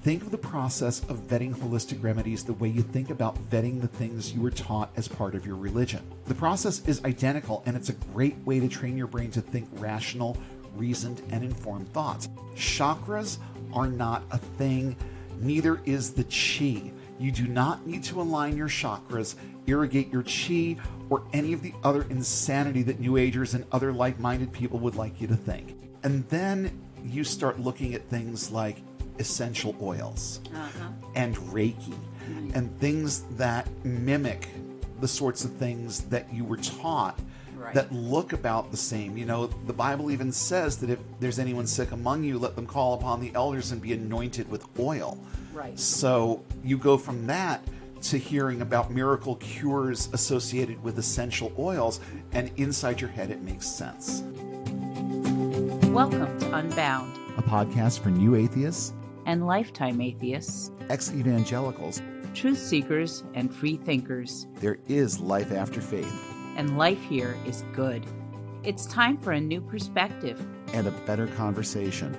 Think of the process of vetting holistic remedies the way you think about vetting the things you were taught as part of your religion. The process is identical, and it's a great way to train your brain to think rational, reasoned, and informed thoughts. Chakras are not a thing, neither is the chi. You do not need to align your chakras, irrigate your chi, or any of the other insanity that New Agers and other like-minded people would like you to think. And then you start looking at things like essential oils and Reiki and things that mimic the sorts of things that you were taught that look about the same. You know, the Bible even says that if there's anyone sick among you, let them call upon the elders and be anointed with oil. Right. So you go from that to hearing about miracle cures associated with essential oils, and inside your head it makes sense. Welcome to Unbound, a podcast for new atheists and lifetime atheists, ex-evangelicals, truth seekers, and free thinkers. There is life after faith. And life here is good. It's time for a new perspective. And a better conversation.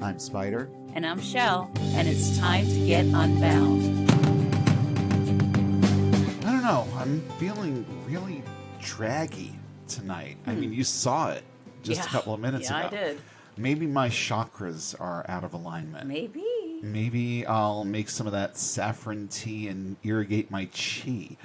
I'm Spider. And I'm Shell. And it's time to get unbound. I don't know. I'm feeling really draggy tonight. I mean, you saw it just a couple of minutes ago. Yeah, I did. Maybe my chakras are out of alignment. Maybe I'll make some of that saffron tea and irrigate my chi.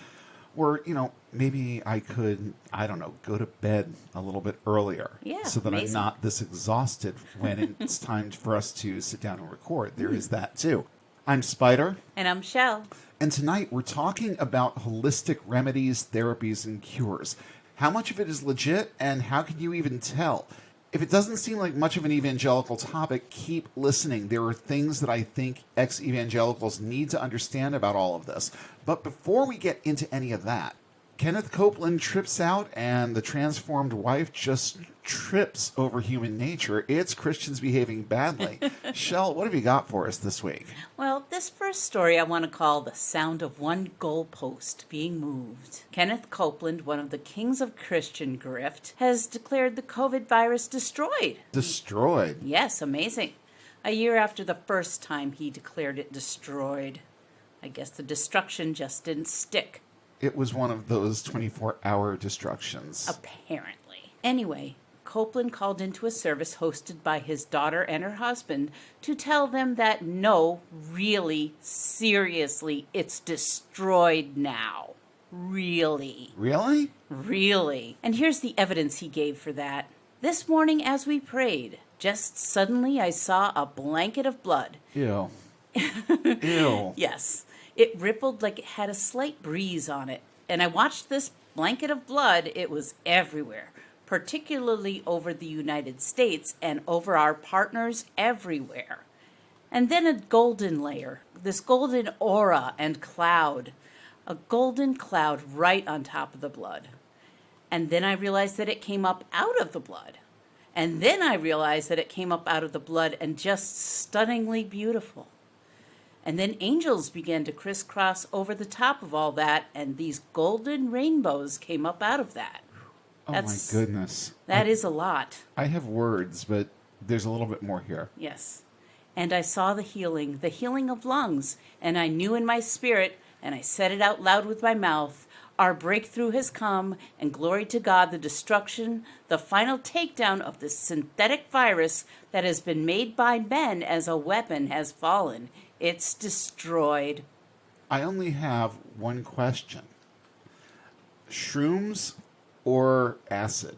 Or, you know, maybe I could, I don't know, go to bed a little bit earlier. Yeah, so that amazing. I'm not this exhausted when it's time for us to sit down and record. There is that, too. I'm Spider. And I'm Shell. And tonight we're talking about holistic remedies, therapies, and cures. How much of it is legit, and how can you even tell? If it doesn't seem like much of an evangelical topic, keep listening. There are things that I think ex-evangelicals need to understand about all of this. But before we get into any of that, Kenneth Copeland trips out and the transformed wife just trips over human nature. It's Christians behaving badly. Shell, what have you got for us this week? Well, this first story I want to call The Sound of One Goalpost Being Moved. Kenneth Copeland, one of the kings of Christian grift, has declared the COVID virus destroyed. Destroyed? Yes, amazing. A year after the first time he declared it destroyed. I guess the destruction just didn't stick. It was one of those 24-hour destructions. Apparently. Anyway, Copeland called into a service hosted by his daughter and her husband to tell them that no, really, seriously, it's destroyed now. Really. Really? Really. And here's the evidence he gave for that. This morning as we prayed, just suddenly I saw a blanket of blood. Ew. Ew. Yes. It rippled like it had a slight breeze on it. And I watched this blanket of blood. It was everywhere, particularly over the United States and over our partners everywhere. And then a golden layer, this golden aura and cloud, a golden cloud right on top of the blood. And then I realized that it came up out of the blood. And then I realized that it came up out of the blood and just stunningly beautiful. And then angels began to crisscross over the top of all that, and these golden rainbows came up out of that. My goodness. That is a lot. I have words, but there's a little bit more here. Yes. And I saw the healing of lungs, and I knew in my spirit, and I said it out loud with my mouth, our breakthrough has come, and glory to God, the destruction, the final takedown of this synthetic virus that has been made by men as a weapon has fallen. It's destroyed. I only have one question. Shrooms or acid?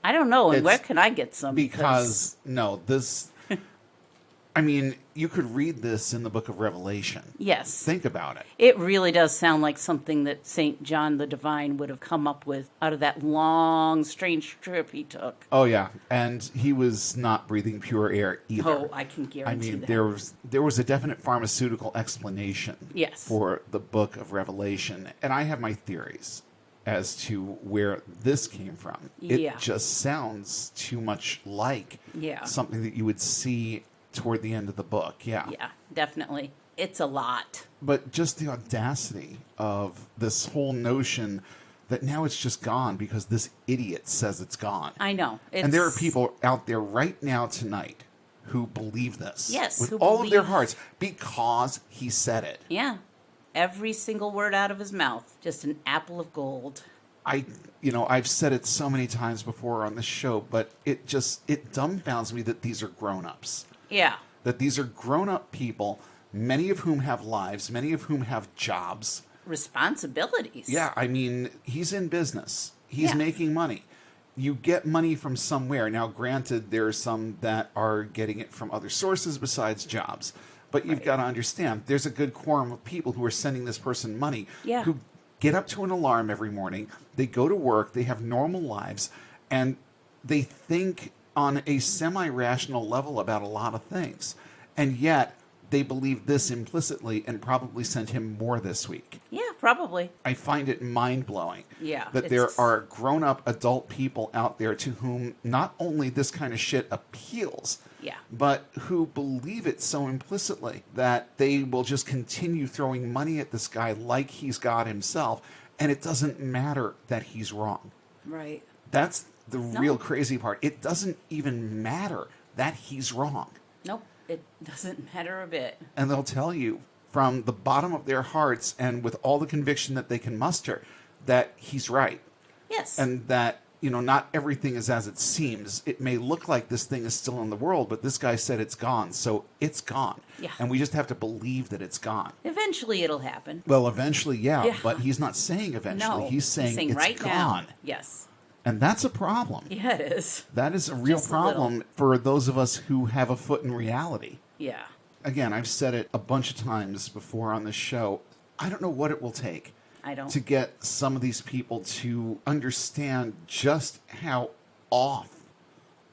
I don't know. And where can I get some? Because, no, this... I mean, you could read this in the book of Revelation. Yes. Think about it. It really does sound like something that St. John the Divine would have come up with out of that long, strange trip he took. Oh, yeah. And he was not breathing pure air either. Oh, I can guarantee that. There was a definite pharmaceutical explanation for the book of Revelation. And I have my theories as to where this came from. It just sounds too much like something that you would see toward the end of the book. Yeah, definitely. It's a lot. But just the audacity of this whole notion that now it's just gone because this idiot says it's gone. I know. And there are people out there right now tonight who believe this. Yes, with who all of their believe- hearts because he said it. Yeah. Every single word out of his mouth, just an apple of gold. I've said it so many times before on the show, but it dumbfounds me that these are grown-ups. Yeah. That these are grown-up people, many of whom have lives, many of whom have jobs. Responsibilities. Yeah, I mean, he's in business. He's Yeah. making money. You get money from somewhere. Now, granted, there are some that are getting it from other sources besides jobs. But you've got to understand, there's a good quorum of people who are sending this person money, Yeah. who get up to an alarm every morning, they go to work, they have normal lives, and they think on a semi-rational level about a lot of things. And yet, they believe this implicitly and probably sent him more this week. Yeah, probably. I find it mind-blowing Yeah, that there it's- are grown-up adult people out there to whom not only this kind of shit appeals, Yeah. but who believe it so implicitly that they will just continue throwing money at this guy like he's God himself, and it doesn't matter that he's wrong. Right. That's the real crazy part. It doesn't even matter that he's wrong. Nope. It doesn't matter a bit. And they'll tell you from the bottom of their hearts and with all the conviction that they can muster that he's right. Yes. And that, not everything is as it seems. It may look like this thing is still in the world, but this guy said it's gone, so it's gone. Yeah. And we just have to believe that it's gone. Eventually it'll happen. Well, eventually, yeah, Yeah. but he's not saying eventually. No. He's saying it's right gone. now. Yes. And that's a problem. Yeah, it is. That is a real Just a little. problem for those of us who have a foot in reality. Yeah. Again, I've said it a bunch of times before on this show. I don't know what it will take I don't. to get some of these people to understand just how off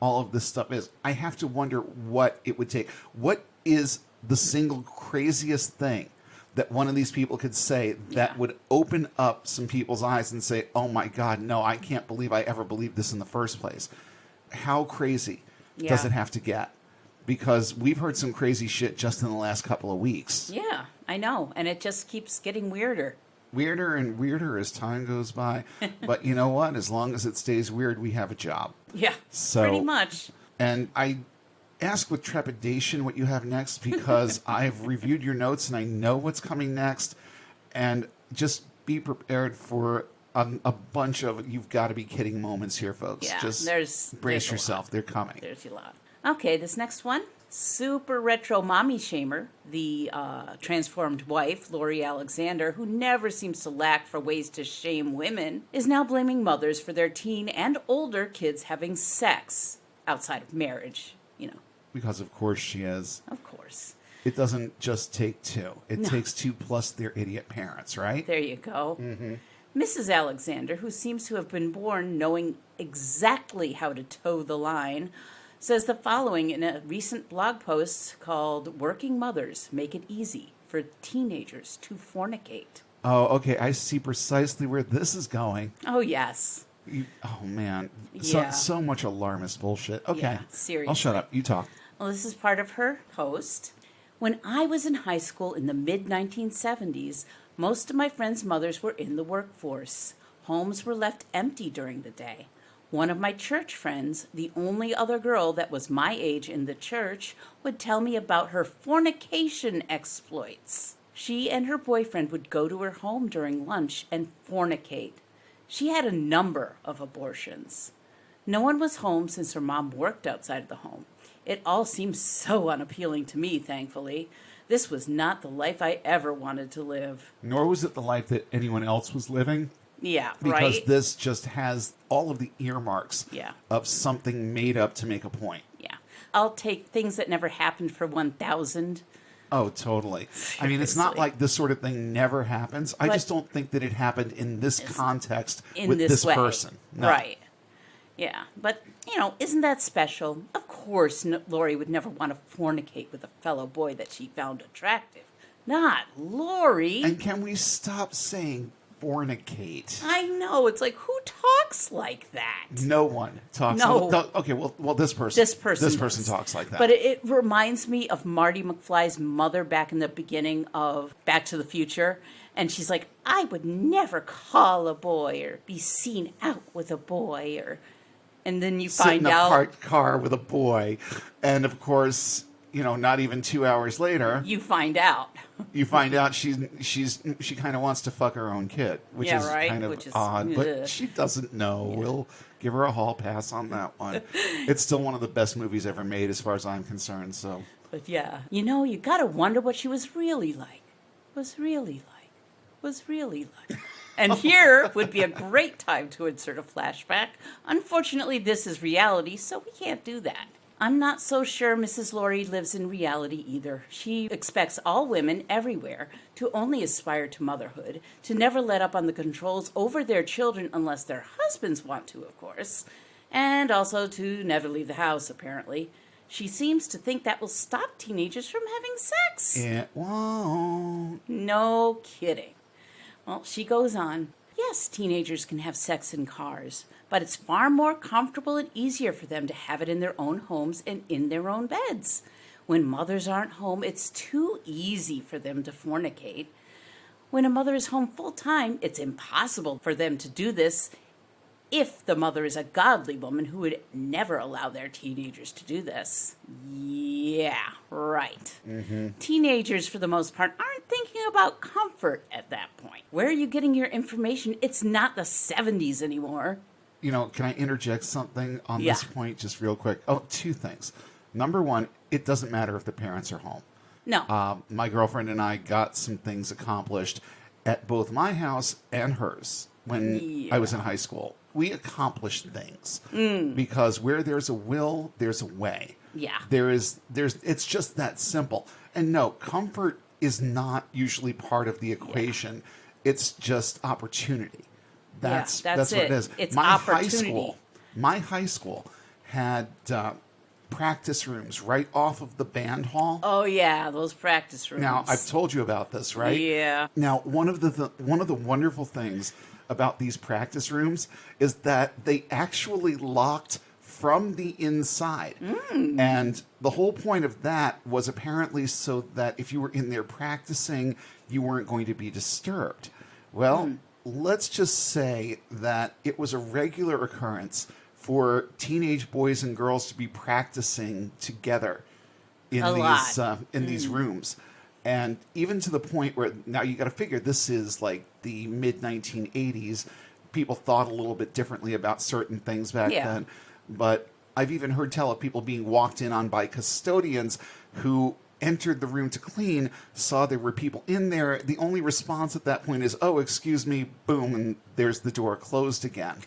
all of this stuff is. I have to wonder what it would take. What is the single craziest thing that one of these people could say that Yeah. would open up some people's eyes and say, oh my God, no, I can't believe I ever believed this in the first place. How crazy does Yeah. it have to get? Because we've heard some crazy shit just in the last couple of weeks. Yeah, I know. And it just keeps getting weirder. Weirder and weirder as time goes by. But you know what? As long as it stays weird, we have a job. Yeah. So- pretty much. And I ask with trepidation what you have next because I've reviewed your notes and I know what's coming next. And just be prepared for a bunch of you've got to be kidding moments here, folks. Yeah. Just there's brace a yourself. lot. They're coming. There's a lot. Okay, this next one. Super retro mommy shamer, the transformed wife, Lori Alexander, who never seems to lack for ways to shame women, is now blaming mothers for their teen and older kids having sex outside of marriage. Because of course she is. Of course. It doesn't just take two. It No. takes two plus their idiot parents, right? There you go. Mm-hmm. Mrs. Alexander, who seems to have been born knowing exactly how to toe the line, says the following in a recent blog post called Working Mothers Make It Easy for Teenagers to Fornicate. Oh, okay. I see precisely where this is going. Oh, yes. Oh, man. Yeah. So much alarmist bullshit. Okay. Yeah, seriously. I'll shut up. You talk. Well, this is part of her post. When I was in high school in the mid-1970s, most of my friends' mothers were in the workforce. Homes were left empty during the day. One of my church friends, the only other girl that was my age in the church, would tell me about her fornication exploits. She and her boyfriend would go to her home during lunch and fornicate. She had a number of abortions. No one was home since her mom worked outside of the home. It all seems so unappealing to me, thankfully. This was not the life I ever wanted to live. Nor was it the life that anyone else was living. Yeah, Because right? this just has all of the earmarks Yeah. of something made up to make a point. Yeah. I'll take things that never happened for 1,000. Oh, totally. I mean, it's not Seriously. like this sort of thing never happens. I But- just don't think that it happened in this context In with this way. person. No. Right. Yeah. But, isn't that special? Of course, Lori would never want to fornicate with a fellow boy that she found attractive. Not Lori. And can we stop saying fornicate? I know. It's like, who talks like that? No one talks. No. Okay. Well, this person. This person does. talks like that. But it reminds me of Marty McFly's mother back in the beginning of Back to the Future. And she's like, I would never call a boy or be seen out with a boy. And then you sit in find a out. parked car with a boy. And of course, not even 2 hours later, You find out. you find out she kind of wants to fuck her own kid, which Yeah, is right? kind of Which is, odd, ugh. but she doesn't know. Yeah. We'll give her a hall pass on that one. It's still one of the best movies ever made as far as I'm concerned, so. But yeah, you gotta wonder what she was really like. Was really like. And here would be a great time to insert a flashback. Unfortunately, this is reality, so we can't do that. I'm not so sure Mrs. Laurie lives in reality either. She expects all women everywhere to only aspire to motherhood, to never let up on the controls over their children unless their husbands want to, of course, and also to never leave the house, apparently. She seems to think that will stop teenagers from having sex. It won't. No kidding. Well, she goes on. Yes, teenagers can have sex in cars, but it's far more comfortable and easier for them to have it in their own homes and in their own beds. When mothers aren't home, it's too easy for them to fornicate. When a mother is home full time, it's impossible for them to do this if the mother is a godly woman who would never allow their teenagers to do this. Yeah, right. Mm-hmm. Teenagers, for the most part, aren't thinking about comfort at that point. Where are you getting your information? It's not the 70s anymore. Can I interject something on Yeah. this point just real quick? Oh, two things. Number one, it doesn't matter if the parents are home. No. My girlfriend and I got some things accomplished at both my house and hers when I was in high school. We accomplished things because where there's a will, there's a way. Yeah. It's just that simple. And no, comfort is not usually part of the equation. It's just opportunity. That's that's what it it. is. It's my opportunity. My high school had practice rooms right off of the band hall. Oh, yeah, those practice rooms. Now, I've told you about this, right? Yeah. Now, one of the wonderful things about these practice rooms is that they actually locked from the inside. And the whole point of that was apparently so that if you were in there practicing, you weren't going to be disturbed. Well, let's just say that it was a regular occurrence for teenage boys and girls to be practicing together in these rooms. And even to the point where, now you got to figure, this is like the mid-1980s. People thought a little bit differently about certain things back then. But I've even heard tell of people being walked in on by custodians who entered the room to clean, saw there were people in there. The only response at that point is, oh, excuse me, boom, and there's the door closed again.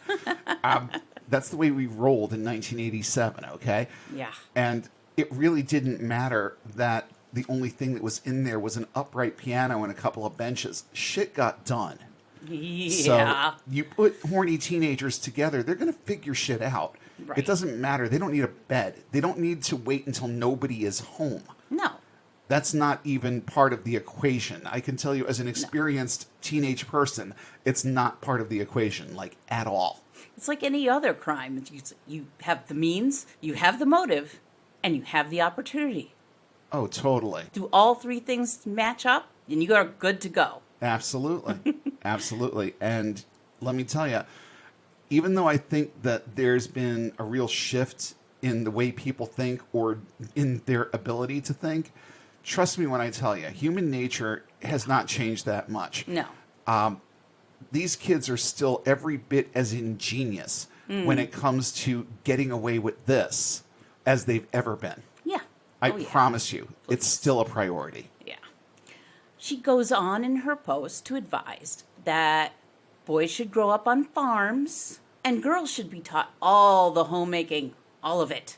That's the way we rolled in 1987, okay? Yeah. And it really didn't matter that the only thing that was in there was an upright piano and a couple of benches. Shit got done. Yeah. So you put horny teenagers together, they're going to figure shit out. Right. It doesn't matter. They don't need a bed. They don't need to wait until nobody is home. No. That's not even part of the equation. I can tell you as an experienced teenage person, it's not part of the equation, like at all. It's like any other crime. You have the means, you have the motive, and you have the opportunity. Oh, totally. Do all three things match up, and you are good to go. Absolutely. Absolutely. And let me tell you, even though I think that there's been a real shift in the way people think or in their ability to think, trust me when I tell you, human nature has not changed that much. No. These kids are still every bit as ingenious when it comes to getting away with this as they've ever been. Yeah. I yeah. promise you, Please. it's still a priority. Yeah. She goes on in her post to advise that boys should grow up on farms and girls should be taught all the homemaking, all of it.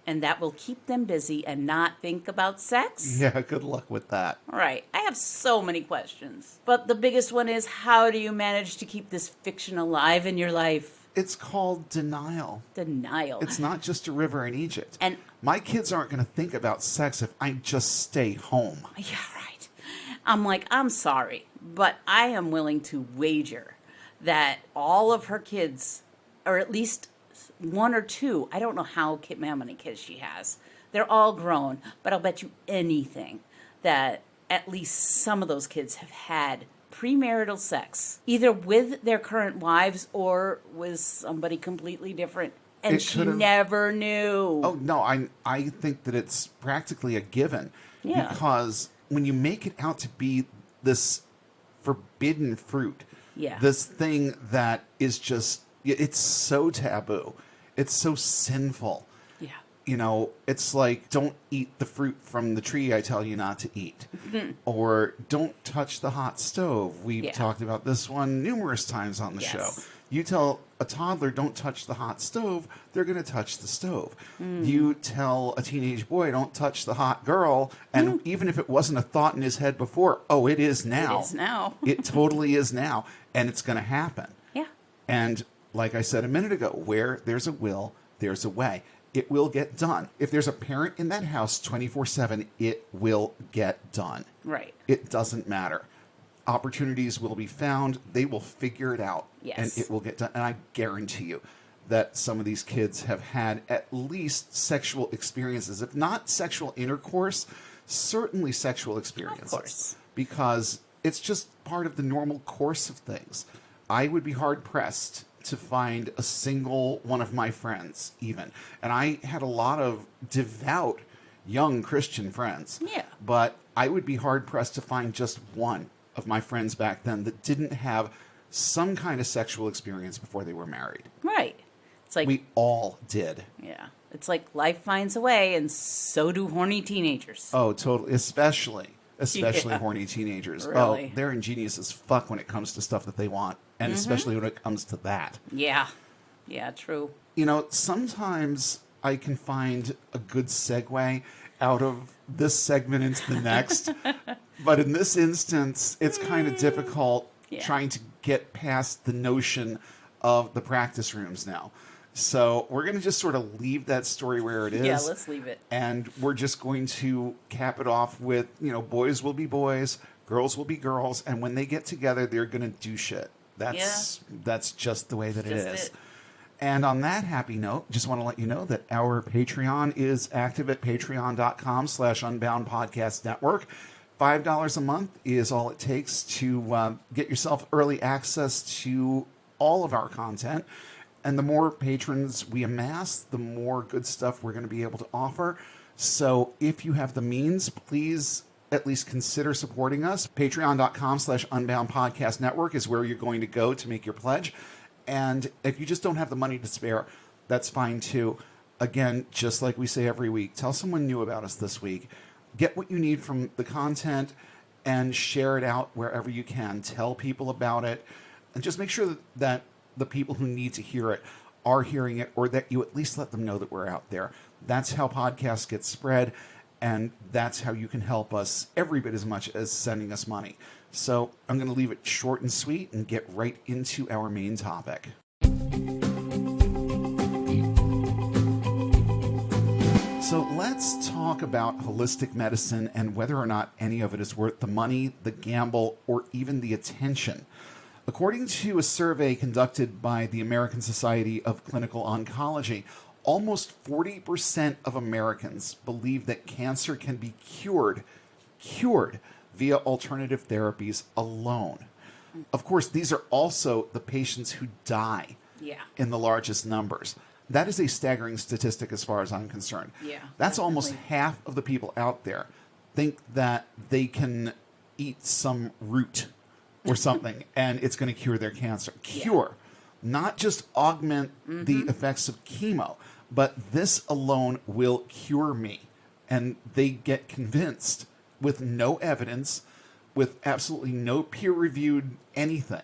And that will keep them busy and not think about sex. Yeah, good luck with that. Right. I have so many questions. But the biggest one is, how do you manage to keep this fiction alive in your life? It's called denial. Denial. It's not just a river in Egypt. And my kids aren't going to think about sex if I just stay home. yeah, right. I'm like, I'm sorry, but I am willing to wager that all of her kids, or at least one or two, I don't know how many kids she has, they're all grown, but I'll bet you anything that at least some of those kids have had premarital sex, either with their current wives or with somebody completely different. And It she could've- never knew. Oh, no, I think that it's practically a given. Yeah. Because when you make it out to be this forbidden fruit, Yeah. this thing that is just, it's so taboo. It's so sinful. Yeah. You know, it's like, don't eat the fruit from the tree I tell you not to eat. Or don't touch the hot stove. We've Yeah. talked about this one numerous times on the Yes. show. You tell a toddler, don't touch the hot stove, they're going to touch the stove. You tell a teenage boy, don't touch the hot girl, and even if it wasn't a thought in his head before, oh, it is now. It is now. It totally is now, and it's going to happen. Yeah. And like I said a minute ago, where there's a will, there's a way. It will get done. If there's a parent in that house 24/7, it will get done. Right. It doesn't matter. Opportunities will be found. They will figure it out. Yes. And it will get done. And I guarantee you that some of these kids have had at least sexual experiences. If not sexual intercourse, certainly sexual experiences. Of course. Because it's just part of the normal course of things. I would be hard-pressed to find a single one of my friends, even. And I had a lot of devout young Christian friends. Yeah. But I would be hard-pressed to find just one of my friends back then that didn't have some kind of sexual experience before they were married. Right. It's like, We all did. yeah. It's like life finds a way, and so do horny teenagers. Oh, totally. Especially Yeah. horny teenagers. Really? Oh, they're ingenious as fuck when it comes to stuff that they want. And especially when it comes to that. Yeah. Yeah, true. You know, sometimes I can find a good segue out of this segment into the next. But in this instance, it's kind of difficult Yeah. trying to get past the notion of the practice rooms now. So we're going to just sort of leave that story where it is. Yeah, let's leave it. And we're just going to cap it off with, you know, boys will be boys, girls will be girls, and when they get together, they're going to do shit. That's just the way that it Just is. it. And on that happy note, just want to let you know that our Patreon is active at patreon.com/Unbound Podcast Network. $5 a month is all it takes to get yourself early access to all of our content. And the more patrons we amass, the more good stuff we're going to be able to offer. So if you have the means, please at least consider supporting us. Patreon.com/Unbound Podcast Network is where you're going to go to make your pledge. And if you just don't have the money to spare, that's fine too. Again, just like we say every week, tell someone new about us this week. Get what you need from the content and share it out wherever you can. Tell people about it. And just make sure that the people who need to hear it are hearing it, or that you at least let them know that we're out there. That's how podcasts get spread. And that's how you can help us every bit as much as sending us money. So I'm going to leave it short and sweet and get right into our main topic. So let's talk about holistic medicine and whether or not any of it is worth the money, the gamble, or even the attention. According to a survey conducted by the American Society of Clinical Oncology, almost 40% of Americans believe that cancer can be cured via alternative therapies alone. Of course, these are also the patients who die in the largest numbers. That is a staggering statistic as far as I'm concerned. Yeah, That's almost definitely. half of the people out there think that they can eat some root or something and it's going to cure their cancer. Cure. Not just augment the effects of chemo, but this alone will cure me. And they get convinced with no evidence, with absolutely no peer-reviewed anything.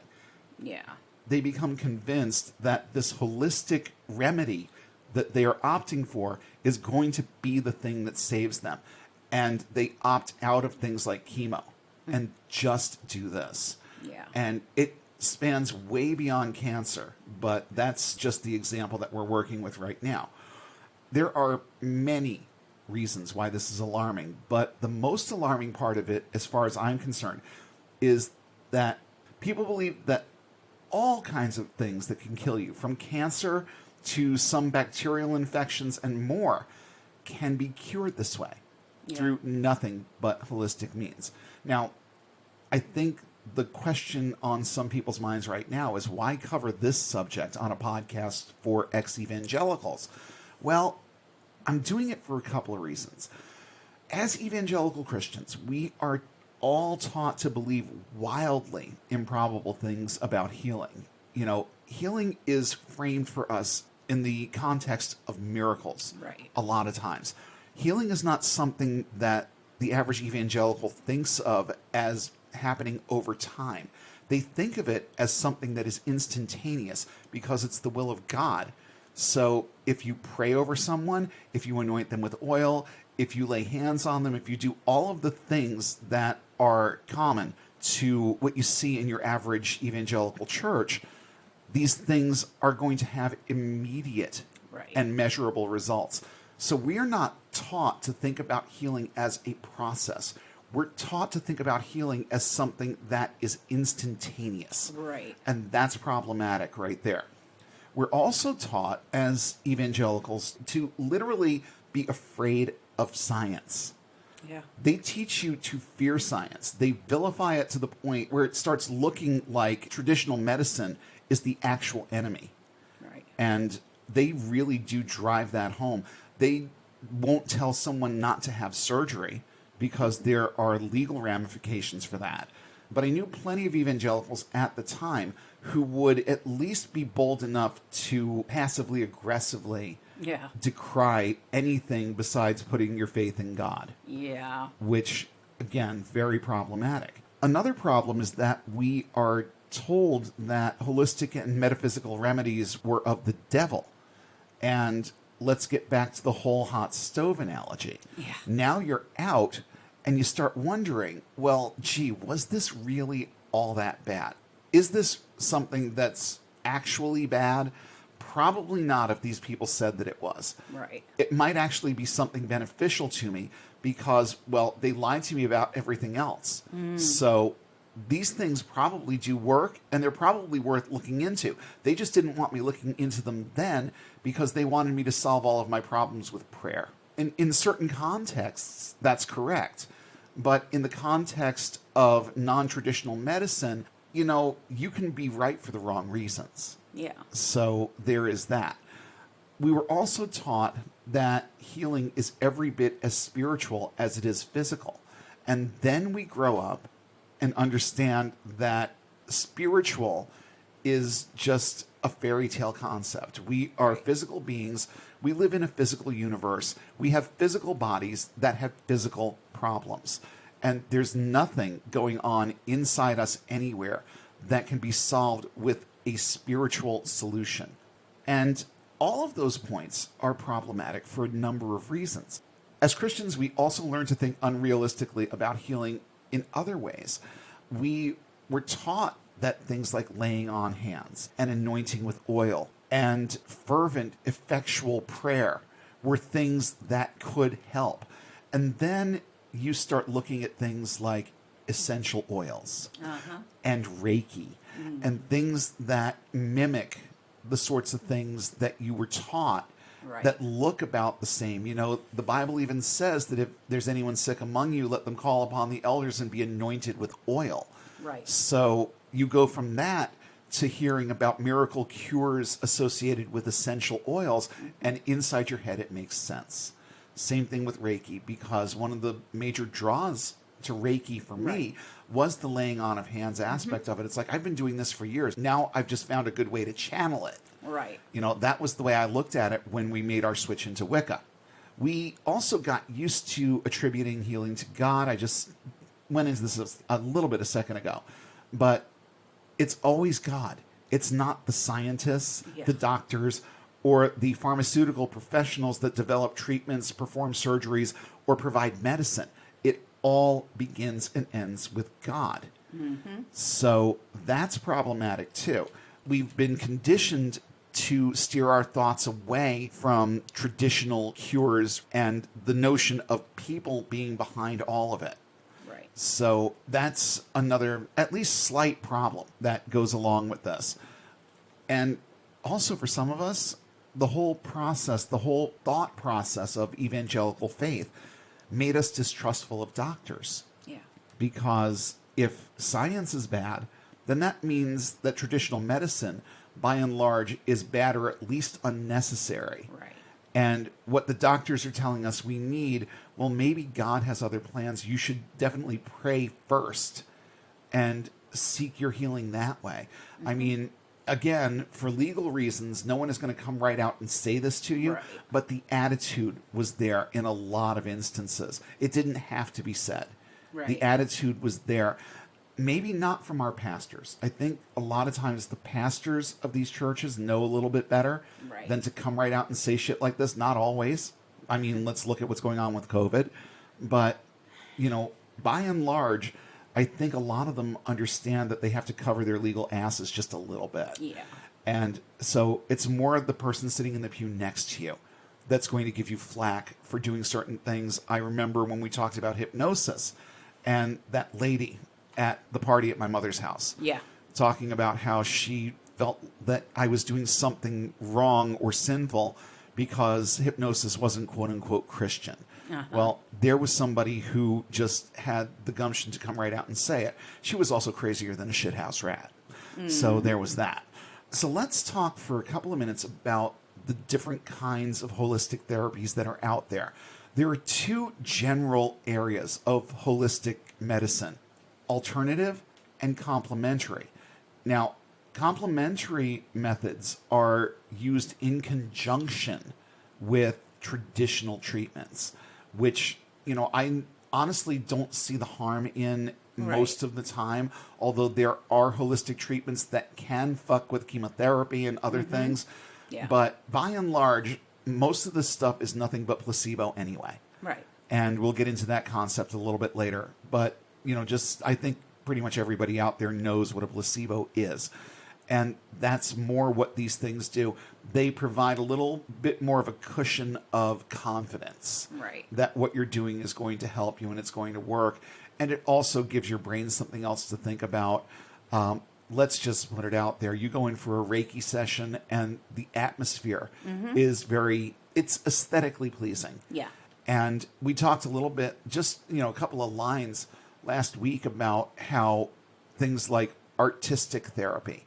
Yeah. They become convinced that this holistic remedy that they are opting for is going to be the thing that saves them. And they opt out of things like chemo and just do this. Yeah. And it spans way beyond cancer, but that's just the example that we're working with right now. There are many reasons why this is alarming, but the most alarming part of it, as far as I'm concerned, is that people believe that all kinds of things that can kill you, from cancer to some bacterial infections and more, can be cured this way through nothing but holistic means. Now, I think the question on some people's minds right now is, why cover this subject on a podcast for ex-evangelicals? Well, I'm doing it for a couple of reasons. As evangelical Christians, we are all taught to believe wildly improbable things about healing. Healing is framed for us in the context of miracles. Right. A lot of times. Healing is not something that the average evangelical thinks of as happening over time. They think of it as something that is instantaneous because it's the will of God. So if you pray over someone, if you anoint them with oil, if you lay hands on them, if you do all of the things that are common to what you see in your average evangelical church, these things are going to have immediate and measurable results. So we are not taught to think about healing as a process. We're taught to think about healing as something that is instantaneous. Right. And that's problematic right there. We're also taught as evangelicals to literally be afraid of science. Yeah. They teach you to fear science. They vilify it to the point where it starts looking like traditional medicine is the actual enemy. Right. And they really do drive that home. They won't tell someone not to have surgery because there are legal ramifications for that. But I knew plenty of evangelicals at the time who would at least be bold enough to passively aggressively decry anything besides putting your faith in God. Yeah. Which, again, very problematic. Another problem is that we are told that holistic and metaphysical remedies were of the devil. And let's get back to the whole hot stove analogy. Yeah. Now you're out and you start wondering, well, gee, was this really all that bad? Is this something that's actually bad? Probably not if these people said that it was. Right. It might actually be something beneficial to me because, well, they lied to me about everything else. So these things probably do work, and they're probably worth looking into. They just didn't want me looking into them then because they wanted me to solve all of my problems with prayer. And in certain contexts, that's correct. But in the context of non-traditional medicine, you can be right for the wrong reasons. Yeah. So there is that. We were also taught that healing is every bit as spiritual as it is physical. And then we grow up and understand that spiritual is just a fairy tale concept. We are physical beings. We live in a physical universe. We have physical bodies that have physical problems. And there's nothing going on inside us anywhere that can be solved with a spiritual solution. And all of those points are problematic for a number of reasons. As Christians, we also learn to think unrealistically about healing in other ways. We were taught that things like laying on hands and anointing with oil and fervent, effectual prayer were things that could help. And then you start looking at things like essential oils and Reiki and things that mimic the sorts of things that you were taught that look about the same. The Bible even says that if there's anyone sick among you, let them call upon the elders and be anointed with oil. Right. So you go from that to hearing about miracle cures associated with essential oils, and inside your head it makes sense. Same thing with Reiki, because one of the major draws to Reiki for me was the laying on of hands aspect of it. It's like, I've been doing this for years. Now I've just found a good way to channel it. Right. That was the way I looked at it when we made our switch into Wicca. We also got used to attributing healing to God. I just went into this a little bit a second ago. But it's always God. It's not the scientists, the doctors, or the pharmaceutical professionals that develop treatments, perform surgeries, or provide medicine. It all begins and ends with God. So that's problematic too. We've been conditioned to steer our thoughts away from traditional cures and the notion of people being behind all of it. Right. So that's another, at least slight problem that goes along with this. And also for some of us, the whole process, the whole thought process of evangelical faith made us distrustful of doctors. Yeah. Because if science is bad, then that means that traditional medicine, by and large, is bad or at least unnecessary. Right. And what the doctors are telling us we need, well, maybe God has other plans. You should definitely pray first and seek your healing that way. I mean, again, for legal reasons, no one is going to come right out and say this to you, Right. but the attitude was there in a lot of instances. It didn't have to be said. Right. The attitude was there. Maybe not from our pastors. I think a lot of times the pastors of these churches know a little bit better Right. than to come right out and say shit like this. Not always. I mean, let's look at what's going on with COVID. But, you know, by and large, I think a lot of them understand that they have to cover their legal asses just a little bit. Yeah. And so it's more the person sitting in the pew next to you that's going to give you flack for doing certain things. I remember when we talked about hypnosis and that lady at the party at my mother's house. Yeah. Talking about how she felt that I was doing something wrong or sinful because hypnosis wasn't quote unquote Christian. Well, there was somebody who just had the gumption to come right out and say it. She was also crazier than a shithouse rat. So there was that. So let's talk for a couple of minutes about the different kinds of holistic therapies that are out there. There are two general areas of holistic medicine: alternative and complementary. Now, complementary methods are used in conjunction with traditional treatments, which, you know, I honestly don't see the harm in most of the time, although there are holistic treatments that can fuck with chemotherapy and other things. Yeah. But by and large, most of this stuff is nothing but placebo anyway. Right. And we'll get into that concept a little bit later. But, you know, just I think pretty much everybody out there knows what a placebo is. And that's more what these things do. They provide a little bit more of a cushion of confidence Right. that what you're doing is going to help you and it's going to work. And it also gives your brain something else to think about. Let's just put it out there. You go in for a Reiki session and the atmosphere is it's aesthetically pleasing. Yeah. And we talked a little bit, just, you know, a couple of lines last week about how things like artistic therapy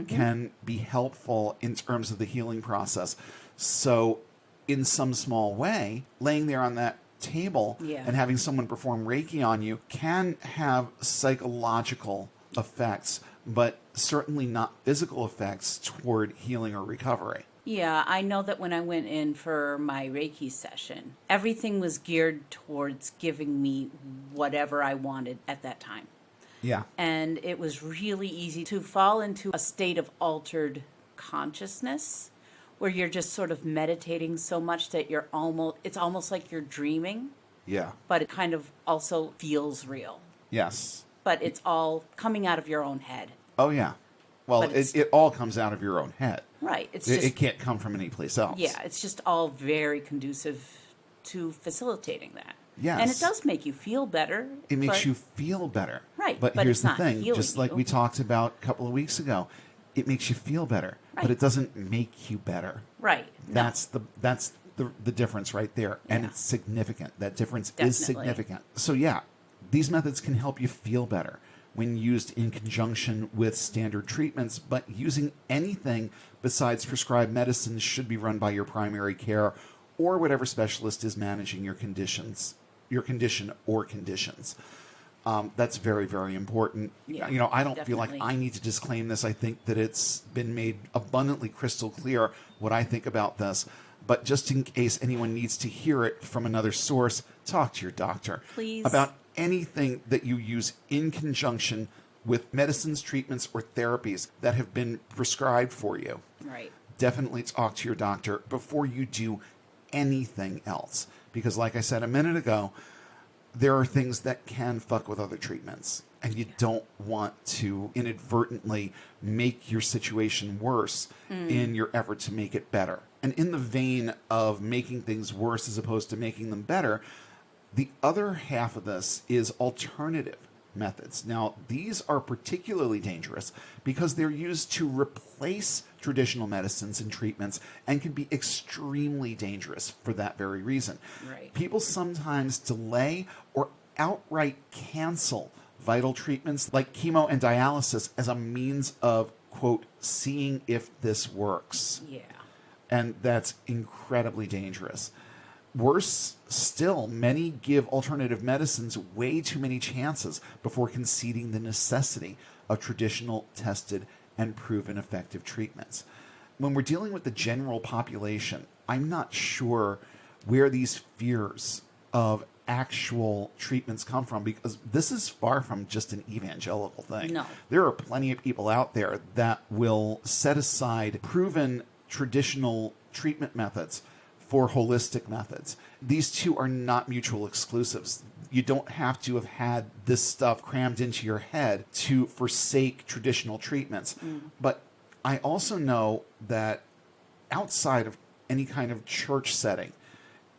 can be helpful in terms of the healing process. So in some small way, laying there on that table and having someone perform Reiki on you can have psychological effects, but certainly not physical effects toward healing or recovery. Yeah, I know that when I went in for my Reiki session, everything was geared towards giving me whatever I wanted at that time. Yeah. And it was really easy to fall into a state of altered consciousness where you're just sort of meditating so much that it's almost like you're dreaming, Yeah. but it kind of also feels real. Yes. But it's all coming out of your own head. Oh, yeah. Well, But it's- it all comes out of your own head. Right. It's It, just it can't come from any place else. Yeah, it's just all very conducive to facilitating that. Yes. And it does make you feel better. It makes but- you feel better. Right, But, but here's it's the not thing, healing just like you. we talked about a couple of weeks ago, it makes you feel better, but Right. it doesn't make you better. Right. No. That's the difference right there. And Yeah. it's significant. That difference is Definitely. significant. So yeah, these methods can help you feel better when used in conjunction with standard treatments, but using anything besides prescribed medicines should be run by your primary care or whatever specialist is managing your condition or conditions. That's very, very important. Yeah, You know, I don't feel like definitely. I need to disclaim this. I think that it's been made abundantly crystal clear what I think about this. But just in case anyone needs to hear it from another source, talk to your doctor. Please. About anything that you use in conjunction with medicines, treatments, or therapies that have been prescribed for you. Right. Definitely talk to your doctor before you do anything else. Because like I said a minute ago, there are things that can fuck with other treatments. And you don't want to inadvertently make your situation worse in your effort to make it better. And in the vein of making things worse as opposed to making them better, the other half of this is alternative methods. Now, these are particularly dangerous because they're used to replace traditional medicines and treatments and can be extremely dangerous for that very reason. Right. People sometimes delay or outright cancel vital treatments like chemo and dialysis as a means of, quote, seeing if this works. Yeah. And that's incredibly dangerous. Worse still, many give alternative medicines way too many chances before conceding the necessity of traditional, tested, and proven effective treatments. When we're dealing with the general population, I'm not sure where these fears of actual treatments come from, because this is far from just an evangelical thing. No. There are plenty of people out there that will set aside proven traditional treatment methods for holistic methods. These two are not mutual exclusives. You don't have to have had this stuff crammed into your head to forsake traditional treatments. But I also know that outside of any kind of church setting,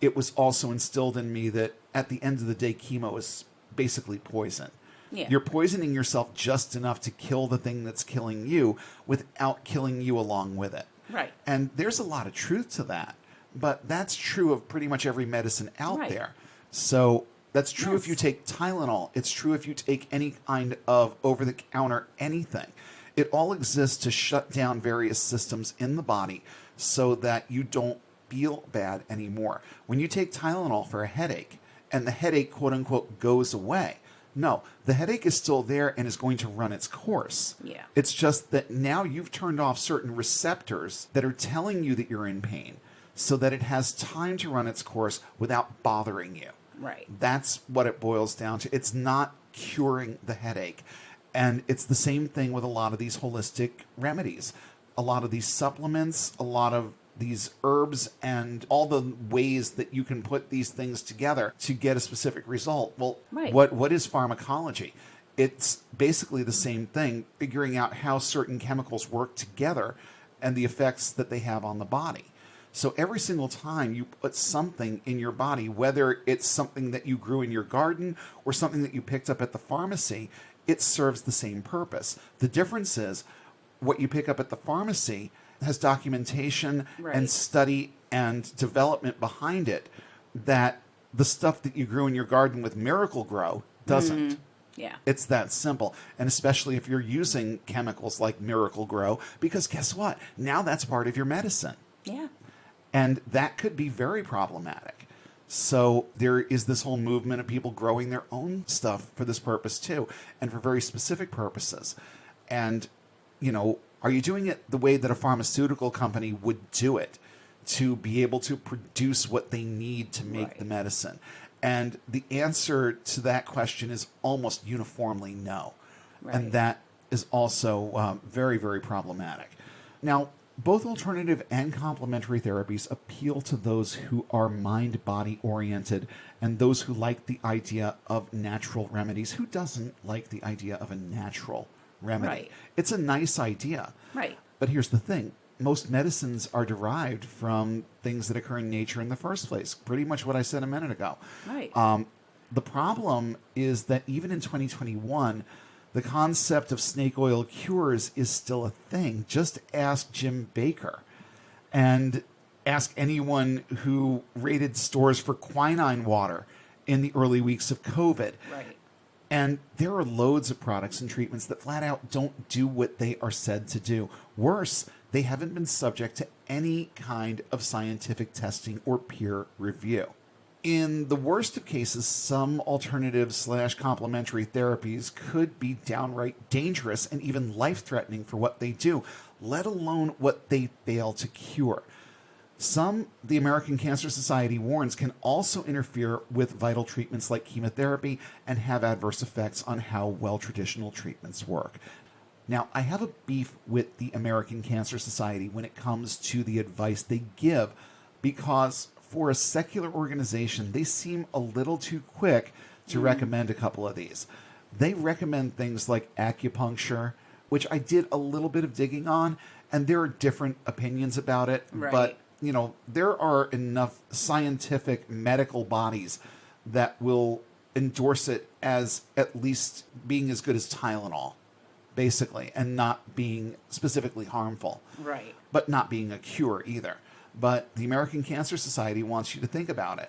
it was also instilled in me that at the end of the day, chemo is basically poison. Yeah. You're poisoning yourself just enough to kill the thing that's killing you without killing you along with it. Right. And there's a lot of truth to that. But that's true of pretty much every medicine out Right. there. So that's true Yes. if you take Tylenol. It's true if you take any kind of over-the-counter anything. It all exists to shut down various systems in the body so that you don't feel bad anymore. When you take Tylenol for a headache and the headache, quote-unquote, goes away, no, the headache is still there and is going to run its course. Yeah. It's just that now you've turned off certain receptors that are telling you that you're in pain, so that it has time to run its course without bothering you. Right. That's what it boils down to. It's not curing the headache. And it's the same thing with a lot of these holistic remedies. A lot of these supplements, a lot of these herbs, and all the ways that you can put these things together to get a specific result. Well, Right. what is pharmacology? It's basically the same thing, figuring out how certain chemicals work together and the effects that they have on the body. So every single time you put something in your body, whether it's something that you grew in your garden or something that you picked up at the pharmacy, it serves the same purpose. The difference is what you pick up at the pharmacy has documentation Right. and study and development behind it that the stuff that you grew in your garden with Miracle Grow doesn't. Yeah. It's that simple. And especially if you're using chemicals like Miracle Grow, because guess what? Now that's part of your medicine. Yeah. And that could be very problematic. So there is this whole movement of people growing their own stuff for this purpose too, and for very specific purposes. And, you know, are you doing it the way that a pharmaceutical company would do it to be able to produce what they need to make Right. the medicine? And the answer to that question is almost uniformly no. Right. And that is also very, very problematic. Now, both alternative and complementary therapies appeal to those who are mind-body oriented and those who like the idea of natural remedies. Who doesn't like the idea of a natural remedy? Right. It's a nice idea. Right. But here's the thing. Most medicines are derived from things that occur in nature in the first place. Pretty much what I said a minute ago. Right. The problem is that even in 2021, the concept of snake oil cures is still a thing. Just ask Jim Baker and ask anyone who raided stores for quinine water in the early weeks of COVID. Right. And there are loads of products and treatments that flat out don't do what they are said to do. Worse, they haven't been subject to any kind of scientific testing or peer review. In the worst of cases, some alternative/complementary therapies could be downright dangerous and even life-threatening for what they do, let alone what they fail to cure. Some, the American Cancer Society warns, can also interfere with vital treatments like chemotherapy and have adverse effects on how well traditional treatments work. Now, I have a beef with the American Cancer Society when it comes to the advice they give, because for a secular organization, they seem a little too quick to recommend a couple of these. They recommend things like acupuncture, which I did a little bit of digging on, and there are different opinions about it. Right. But, you know, there are enough scientific medical bodies that will endorse it as at least being as good as Tylenol, basically, and not being specifically harmful. Right. But not being a cure either. But the American Cancer Society wants you to think about it.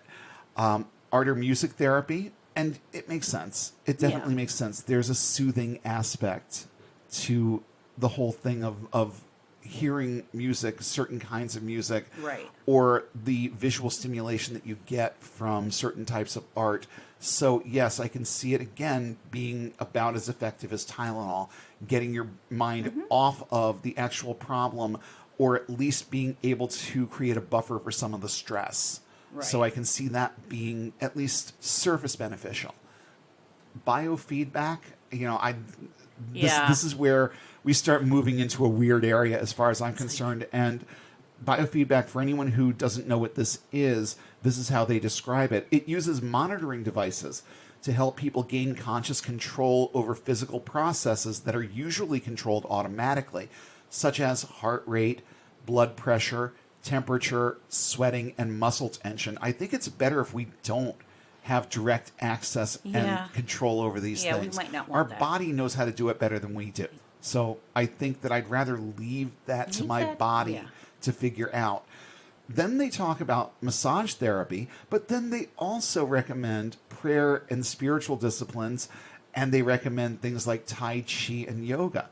Art or music therapy, And it makes sense. It definitely Yeah. makes sense. There's a soothing aspect to the whole thing of hearing music, certain kinds of music, Right. or the visual stimulation that you get from certain types of art. So, yes, I can see it again being about as effective as Tylenol, getting your mind off of the actual problem, or at least being able to create a buffer for some of the stress. So I Right. can see that being at least surface beneficial. Biofeedback, you know, I this Yeah. this is where we start moving into a weird area as far as I'm It's like, concerned. And biofeedback, for anyone who doesn't know what this is how they describe it. It uses monitoring devices to help people gain conscious control over physical processes that are usually controlled automatically, such as heart rate, blood pressure, temperature, sweating, and muscle tension. I think it's better if we don't have direct access and yeah. control over these Yeah, we things. might not Our want that. body knows how to do it better than we do. So I think that I'd rather leave that to Leave my that- body yeah. to figure out. Then they talk about massage therapy, but then they also recommend prayer and spiritual disciplines, and they recommend things like Tai Chi and yoga.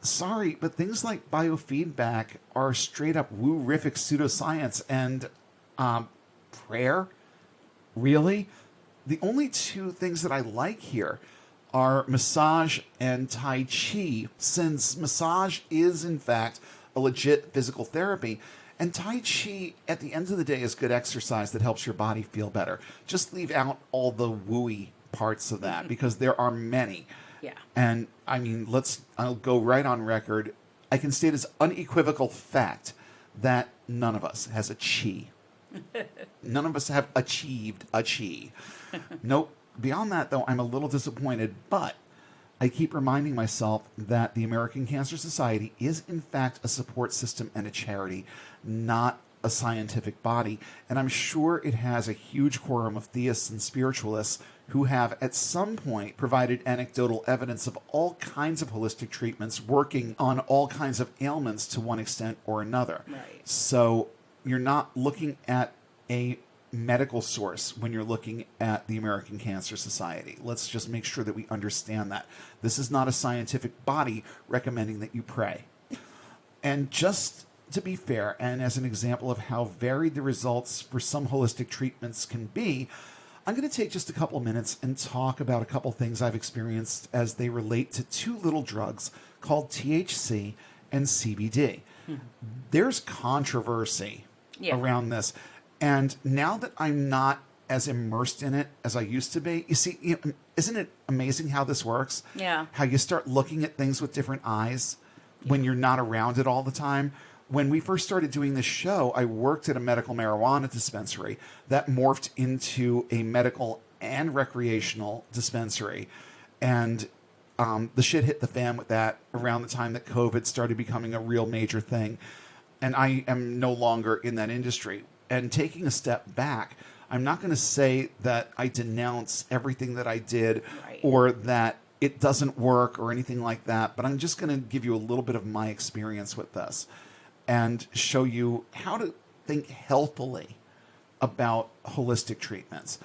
Sorry, but things like biofeedback are straight up woo-rific pseudoscience, and prayer. Really? The only two things that I like here are massage and Tai Chi, since massage is, in fact, a legit physical therapy. And Tai Chi, at the end of the day, is good exercise that helps your body feel better. Just leave out all the wooey parts of that because there are many. Yeah. And I mean, I'll go right on record. I can state as unequivocal fact that none of us has a chi. None of us have achieved a chi. Nope. Beyond that, though, I'm a little disappointed, but I keep reminding myself that the American Cancer Society is, in fact, a support system and a charity, not a scientific body. And I'm sure it has a huge quorum of theists and spiritualists who have, at some point, provided anecdotal evidence of all kinds of holistic treatments working on all kinds of ailments to one extent or another. Right. So you're not looking at a medical source when you're looking at the American Cancer Society. Let's just make sure that we understand that. This is not a scientific body recommending that you pray. And just to be fair, and as an example of how varied the results for some holistic treatments can be, I'm going to take just a couple minutes and talk about a couple things I've experienced as they relate to two little drugs called THC and CBD. There's controversy Yeah. around this. And now that I'm not as immersed in it as I used to be, isn't it amazing how this works? Yeah. How you start looking at things with different eyes when you're not around it all the time. When we first started doing this show, I worked at a medical marijuana dispensary that morphed into a medical and recreational dispensary. And the shit hit the fan with that around the time that COVID started becoming a real major thing. And I am no longer in that industry. And taking a step back, I'm not going to say that I denounce everything that I did Right. or that it doesn't work or anything like that, but I'm just going to give you a little bit of my experience with this and show you how to think healthily about holistic treatments.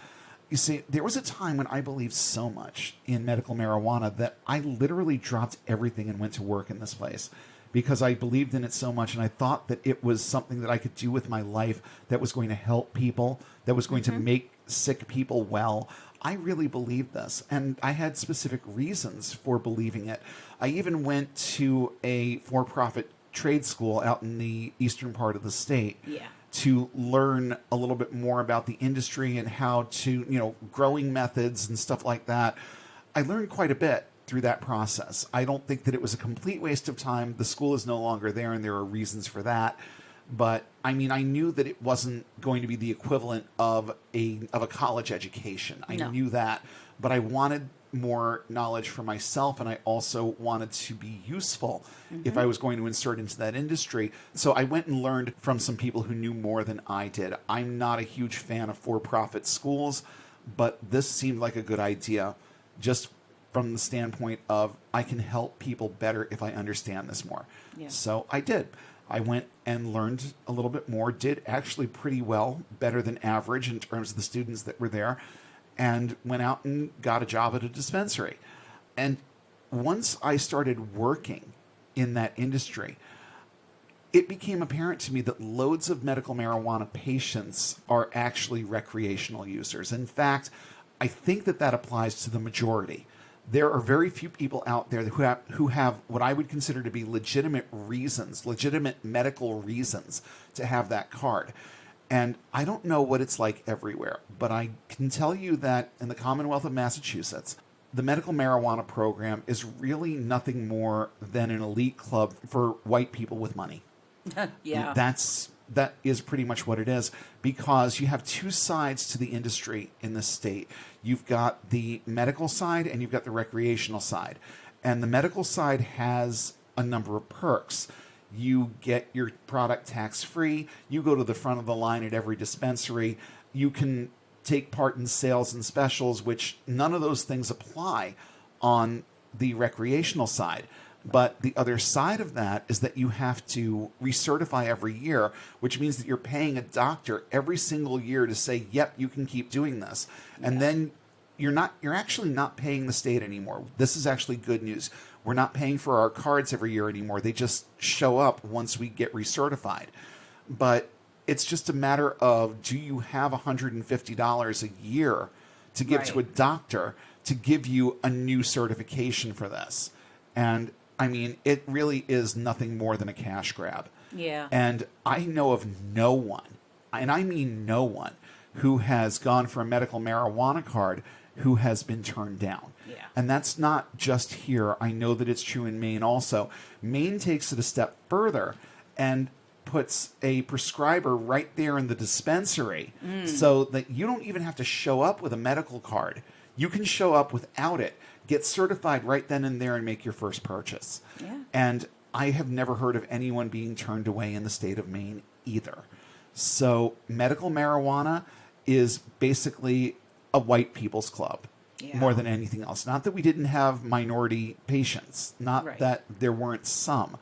You see, there was a time when I believed so much in medical marijuana that I literally dropped everything and went to work in this place because I believed in it so much and I thought that it was something that I could do with my life that was going to help people, that was going to make sick people well. I really believed this, and I had specific reasons for believing it. I even went to a for-profit trade school out in the eastern part of the state Yeah. to learn a little bit more about the industry and how to, growing methods and stuff like that. I learned quite a bit through that process. I don't think that it was a complete waste of time. The school is no longer there, and there are reasons for that. But I mean, I knew that it wasn't going to be the equivalent of a college education. I No. knew that, but I wanted more knowledge for myself, and I also wanted to be useful if I was going to insert into that industry. So I went and learned from some people who knew more than I did. I'm not a huge fan of for-profit schools, but this seemed like a good idea just from the standpoint of I can help people better if I understand this more. Yeah. So I did. I went and learned a little bit more, did actually pretty well, better than average in terms of the students that were there. and went out and got a job at a dispensary. And once I started working in that industry, it became apparent to me that loads of medical marijuana patients are actually recreational users. In fact, I think that applies to the majority. There are very few people out there who have what I would consider to be legitimate reasons, legitimate medical reasons to have that card. And I don't know what it's like everywhere, but I can tell you that in the Commonwealth of Massachusetts, the medical marijuana program is really nothing more than an elite club for white people with money. Yeah. That is pretty much what it is, because you have two sides to the industry in this state. You've got the medical side and you've got the recreational side. And the medical side has a number of perks. You get your product tax-free. You go to the front of the line at every dispensary. You can take part in sales and specials, which none of those things apply on the recreational side. But the other side of that is that you have to recertify every year, which means that you're paying a doctor every single year to say, yep, you can keep doing this. And then you're actually not paying the state anymore. This is actually good news. We're not paying for our cards every year anymore. They just show up once we get recertified. But it's just a matter of, do you have $150 a year to give to a doctor to give you a new certification for this? And I mean, it really is nothing more than a cash grab. Yeah. And I know of no one, and I mean no one, who has gone for a medical marijuana card who has been turned down. Yeah. And that's not just here. I know that it's true in Maine also. Maine takes it a step further and puts a prescriber right there in the dispensary so that you don't even have to show up with a medical card. You can show up without it, get certified right then and there, and make your first purchase. Yeah. And I have never heard of anyone being turned away in the state of Maine either. So medical marijuana is basically a white people's club more than anything else. Not that we didn't have minority patients, not that there weren't some.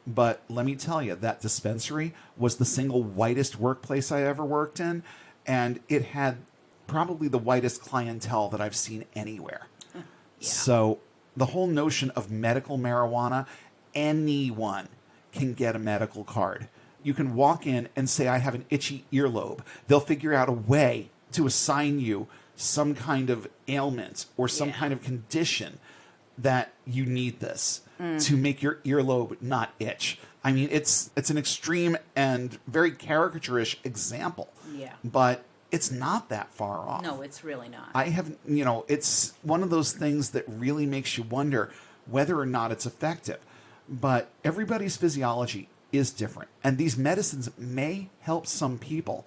But let me tell you, that dispensary was the single whitest workplace I ever worked in, and it had probably the whitest clientele that I've seen anywhere. So the whole notion of medical marijuana, anyone can get a medical card. You can walk in and say, I have an itchy earlobe. They'll figure out a way to assign you some kind of ailment or some kind of condition that you need this to make your earlobe not itch. I mean, it's an extreme and very caricaturish example. Yeah. But it's not that far off. No, it's really not. I have, it's one of those things that really makes you wonder whether or not it's effective. But everybody's physiology is different. And these medicines may help some people,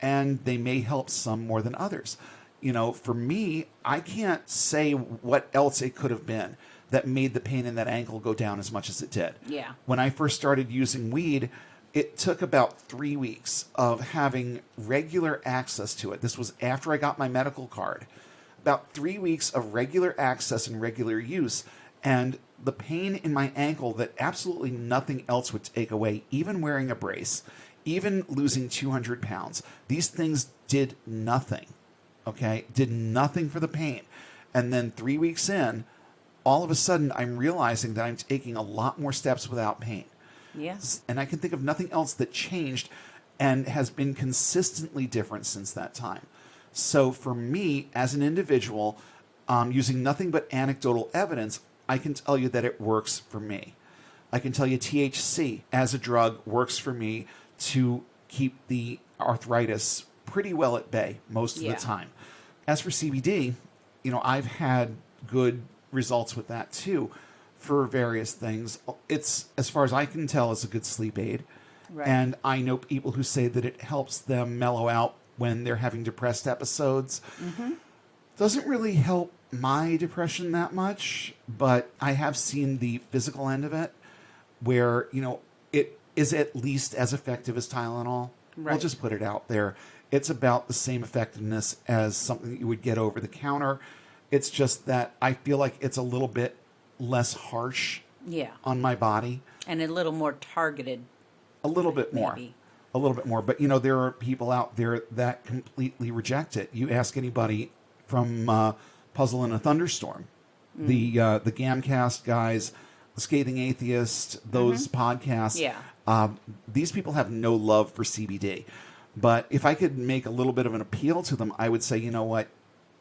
and they may help some more than others. For me, I can't say what else it could have been that made the pain in that ankle go down as much as it did. Yeah. When I first started using weed, it took about 3 weeks of having regular access to it. This was after I got my medical card. About 3 weeks of regular access and regular use. And the pain in my ankle that absolutely nothing else would take away, even wearing a brace, even losing 200 pounds. These things did nothing, okay? Did nothing for the pain. And then 3 weeks in, all of a sudden, I'm realizing that I'm taking a lot more steps without pain. Yes. And I can think of nothing else that changed and has been consistently different since that time. So for me, as an individual, using nothing but anecdotal evidence, I can tell you that it works for me. I can tell you THC as a drug works for me to keep the arthritis pretty well at bay most of the time. As for CBD, I've had good results with that too for various things. It's, as far as I can tell, it's a good sleep aid. Right. And I know people who say that it helps them mellow out when they're having depressed episodes. Doesn't really help my depression that much, but I have seen the physical end of it where, it is at least as effective as Tylenol. Right. We'll just put it out there. It's about the same effectiveness as something that you would get over the counter. It's just that I feel like it's a little bit less harsh on my body. And a little more targeted. A little bit more. Maybe. A little bit more. But, there are people out there that completely reject it. You ask anybody from Puzzle in a Thunderstorm. The Gamcast guys, Scathing Atheist, those podcasts. Yeah. These people have no love for CBD. But if I could make a little bit of an appeal to them, I would say, you know what?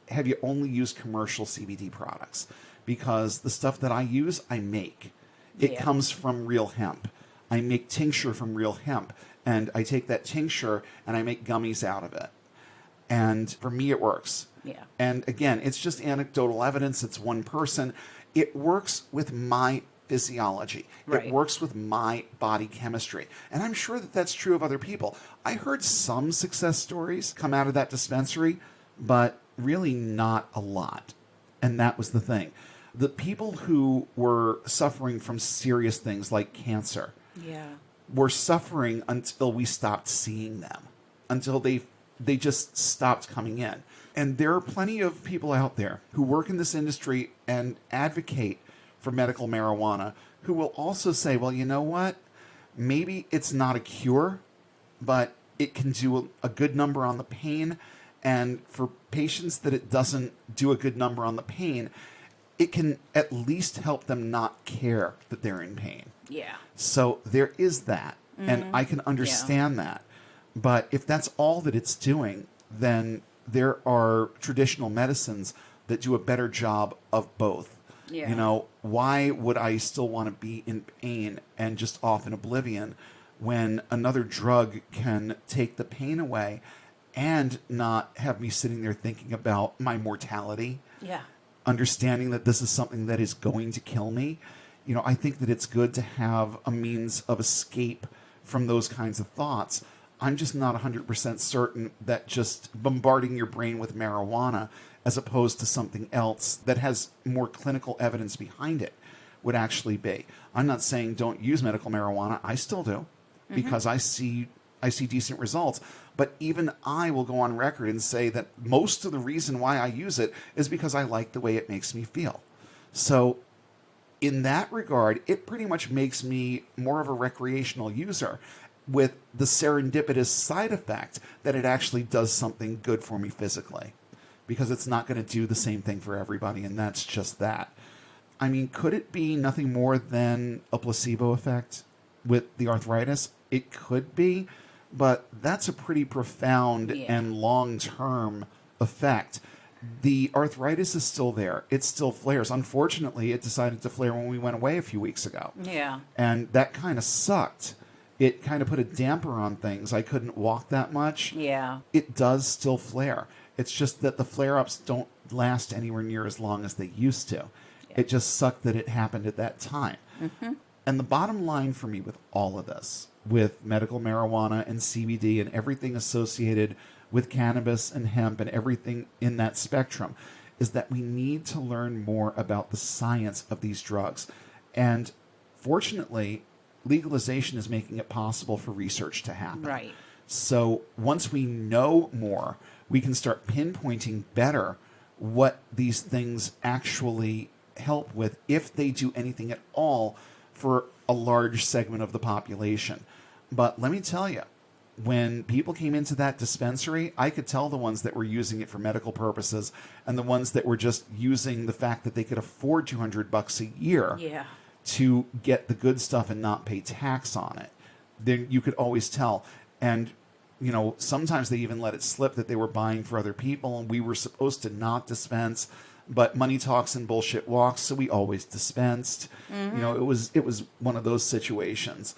Have you only used commercial CBD products? Because the stuff that I use, I make. It comes from real hemp. I make tincture from real hemp. And I take that tincture and I make gummies out of it. And for me, it works. Yeah. And again, it's just anecdotal evidence. It's one person. It works with my physiology. Right. It works with my body chemistry. And I'm sure that that's true of other people. I heard some success stories come out of that dispensary, but really not a lot. And that was the thing. The people who were suffering from serious things like cancer Yeah. were suffering until we stopped seeing them, until they just stopped coming in. And there are plenty of people out there who work in this industry and advocate for medical marijuana who will also say, well, you know what? Maybe it's not a cure, but it can do a good number on the pain. And for patients that it doesn't do a good number on the pain, it can at least help them not care that they're in pain. Yeah. So there is that. And I can understand that. But if that's all that it's doing, then there are traditional medicines that do a better job of both. Yeah. You know, why would I still want to be in pain and just off in oblivion when another drug can take the pain away and not have me sitting there thinking about my mortality? Yeah. Understanding that this is something that is going to kill me. You know, I think that it's good to have a means of escape from those kinds of thoughts. I'm just not 100% certain that just bombarding your brain with marijuana as opposed to something else that has more clinical evidence behind it would actually be. I'm not saying don't use medical marijuana. I still do because I see decent results. But even I will go on record and say that most of the reason why I use it is because I like the way it makes me feel. So in that regard, it pretty much makes me more of a recreational user with the serendipitous side effect that it actually does something good for me physically, because it's not going to do the same thing for everybody, and that's just that. I mean, could it be nothing more than a placebo effect with the arthritis? It could be, but that's a pretty profound and long-term effect. The arthritis is still there. It still flares. Unfortunately, it decided to flare when we went away a few weeks ago. Yeah. And that kind of sucked. It kind of put a damper on things. I couldn't walk that much. Yeah. It does still flare. It's just that the flare-ups don't last anywhere near as long as they used to. Yeah. It just sucked that it happened at that time. Mm-hmm. And the bottom line for me with all of this, with medical marijuana and CBD and everything associated with cannabis and hemp and everything in that spectrum, is that we need to learn more about the science of these drugs. And fortunately, legalization is making it possible for research to happen. Right. So once we know more, we can start pinpointing better what these things actually help with, if they do anything at all for a large segment of the population. But let me tell you, when people came into that dispensary, I could tell the ones that were using it for medical purposes and the ones that were just using the fact that they could afford $200 a year to get the good stuff and not pay tax on it. Then you could always tell. And, you know, sometimes they even let it slip that they were buying for other people, and we were supposed to not dispense, but money talks and bullshit walks, so we always dispensed. Mm-hmm. You know, it was one of those situations.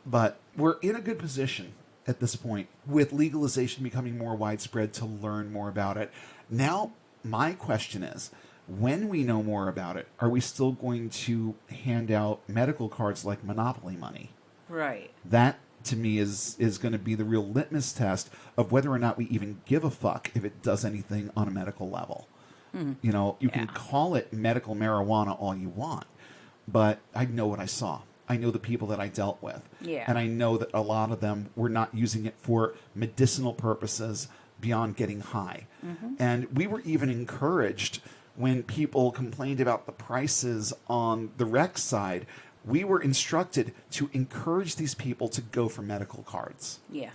But we're in a good position at this point, with legalization becoming more widespread, to learn more about it. Now, my question is, when we know more about it, are we still going to hand out medical cards like Monopoly money? Right. That, to me, is going to be the real litmus test of whether or not we even give a fuck if it does anything on a medical level. You know, you can call it medical marijuana all you want, but I know what I saw. I know the people that I dealt with. Yeah. And I know that a lot of them were not using it for medicinal purposes beyond getting high. Mm-hmm. And we were even encouraged when people complained about the prices on the rec side. We were instructed to encourage these people to go for medical cards. Yeah.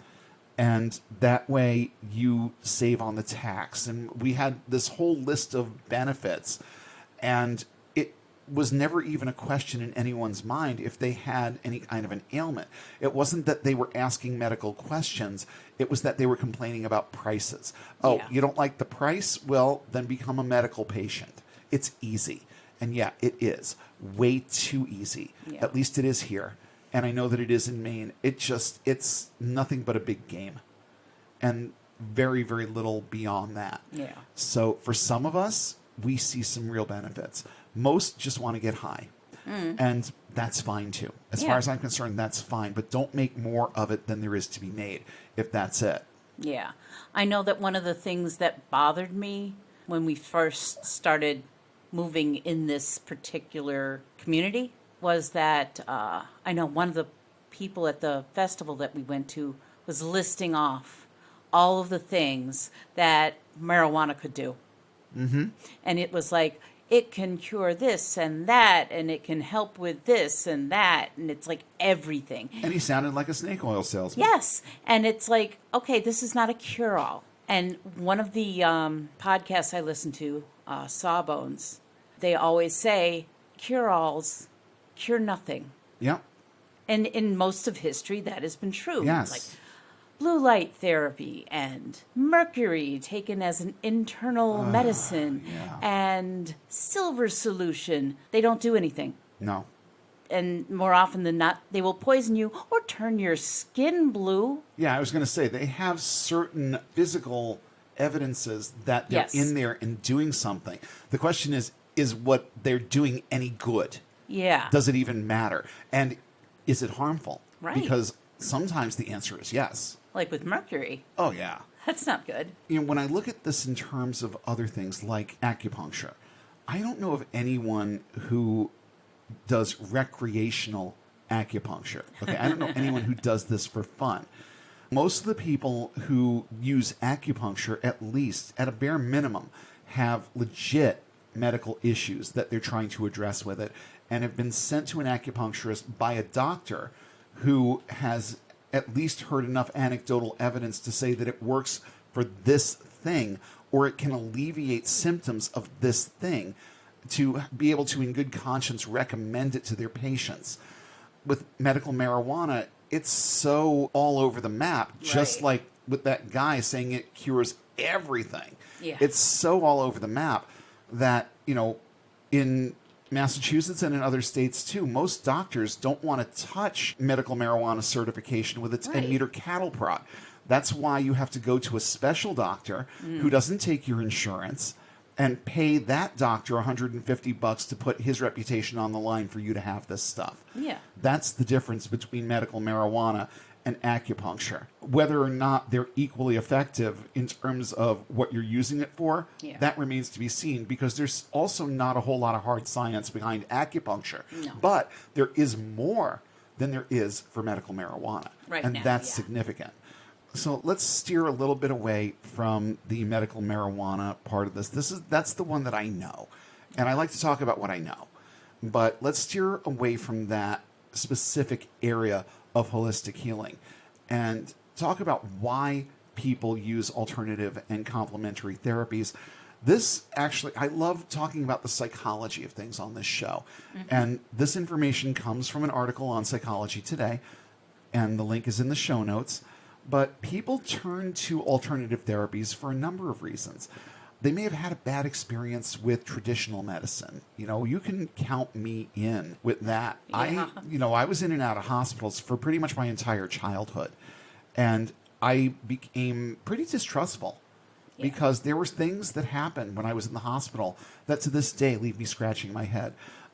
And that way you save on the tax. And we had this whole list of benefits. And it was never even a question in anyone's mind if they had any kind of an ailment. It wasn't that they were asking medical questions. It was that they were complaining about prices. Oh, Yeah. you don't like the price? Well, then become a medical patient. It's easy. And yeah, it is. Way too easy. Yeah. At least it is here. And I know that it is in Maine. It's nothing but a big game. And very, very little beyond that. Yeah. So for some of us, we see some real benefits. Most just want to get high. And that's fine too. As Yeah. far as I'm concerned, that's fine. But don't make more of it than there is to be made, if that's it. Yeah. I know that one of the things that bothered me when we first started moving in this particular community was that I know one of the people at the festival that we went to was listing off all of the things that marijuana could do. Mm-hmm. And it was like, it can cure this and that, and it can help with this and that, and it's like everything. And he sounded like a snake oil salesman. Yes, and it's like, okay, this is not a cure-all. And one of the podcasts I listen to, Sawbones, they always say cure-alls cure nothing. Yep. And in most of history, that has been true. Yes. Like blue light therapy and mercury taken as an internal medicine yeah. and silver solution. They don't do anything. No. And more often than not, they will poison you or turn your skin blue. Yeah, I was going to say, they have certain physical evidences that they're Yes. in there and doing something. The question is what they're doing any good? Yeah. Does it even matter? And is it harmful? Right. Because sometimes the answer is yes. Like with mercury. Oh, yeah. That's not good. You know, when I look at this in terms of other things like acupuncture, I don't know of anyone who does recreational acupuncture. Okay, I don't know anyone who does this for fun. Most of the people who use acupuncture, at least at a bare minimum, have legit medical issues that they're trying to address with it and have been sent to an acupuncturist by a doctor who has at least heard enough anecdotal evidence to say that it works for this thing or it can alleviate symptoms of this thing to be able to, in good conscience, recommend it to their patients. With medical marijuana, it's so all over the map, just Right. like with that guy saying it cures everything. Yeah. It's so all over the map that, you know, in Massachusetts and in other states too, most doctors don't want to touch medical marijuana certification with a 10-meter cattle prod. That's why you have to go to a special doctor who doesn't take your insurance and pay that doctor $150 to put his reputation on the line for you to have this stuff. Yeah. That's the difference between medical marijuana and acupuncture. Whether or not they're equally effective in terms of what you're using it for, Yeah. that remains to be seen, because there's also not a whole lot of hard science behind acupuncture. No. But there is more than there is for medical marijuana. Right and now, that's yeah. significant. So let's steer a little bit away from the medical marijuana part of this. That's the one that I know. And I like to talk about what I know. But let's steer away from that specific area of holistic healing and talk about why people use alternative and complementary therapies. This actually, I love talking about the psychology of things on this show. And this information comes from an article on Psychology Today, and the link is in the show notes. But people turn to alternative therapies for a number of reasons. They may have had a bad experience with traditional medicine. You know, you can count me in with that. Yeah. I was in and out of hospitals for pretty much my entire childhood. And I became pretty distrustful because there were things that happened when I was in the hospital that to this day leave me scratching my head.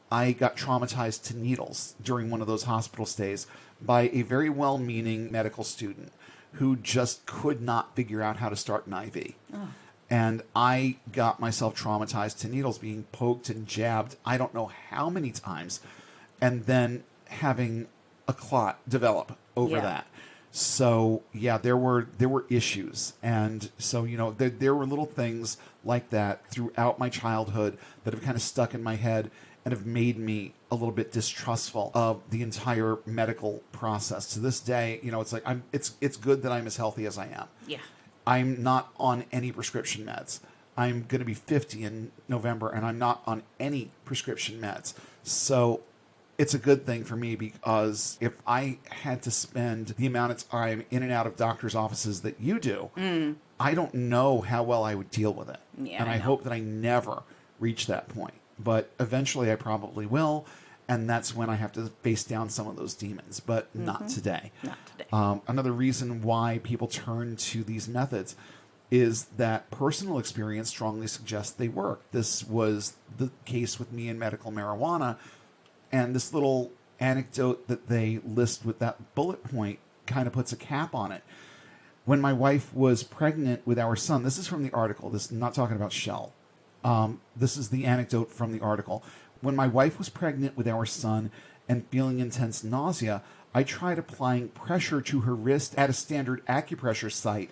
I got traumatized to needles during one of those hospital stays by a very well-meaning medical student who just could not figure out how to start an IV. Oh. And I got myself traumatized to needles, being poked and jabbed I don't know how many times, and then having a clot develop over that. So yeah, there were issues, and so there were little things like that throughout my childhood that have kind of stuck in my head. and have made me a little bit distrustful of the entire medical process. To this day, it's like it's good that I'm as healthy as I am. Yeah. I'm not on any prescription meds. I'm going to be 50 in November, and I'm not on any prescription meds. So it's a good thing for me, because if I had to spend the amount of time in and out of doctors' offices that you do, I don't know how well I would deal with it. Yeah, and I hope that I never reach that point. But eventually I probably will, and that's when I have to face down some of those demons, but not today. Not today. Another reason why people turn to these methods is that personal experience strongly suggests they work. This was the case with me in medical marijuana, and this little anecdote that they list with that bullet point kind of puts a cap on it. When my wife was pregnant with our son, this is from the article, this I'm not talking about Shell. This is the anecdote from the article. When my wife was pregnant with our son and feeling intense nausea, I tried applying pressure to her wrist at a standard acupressure site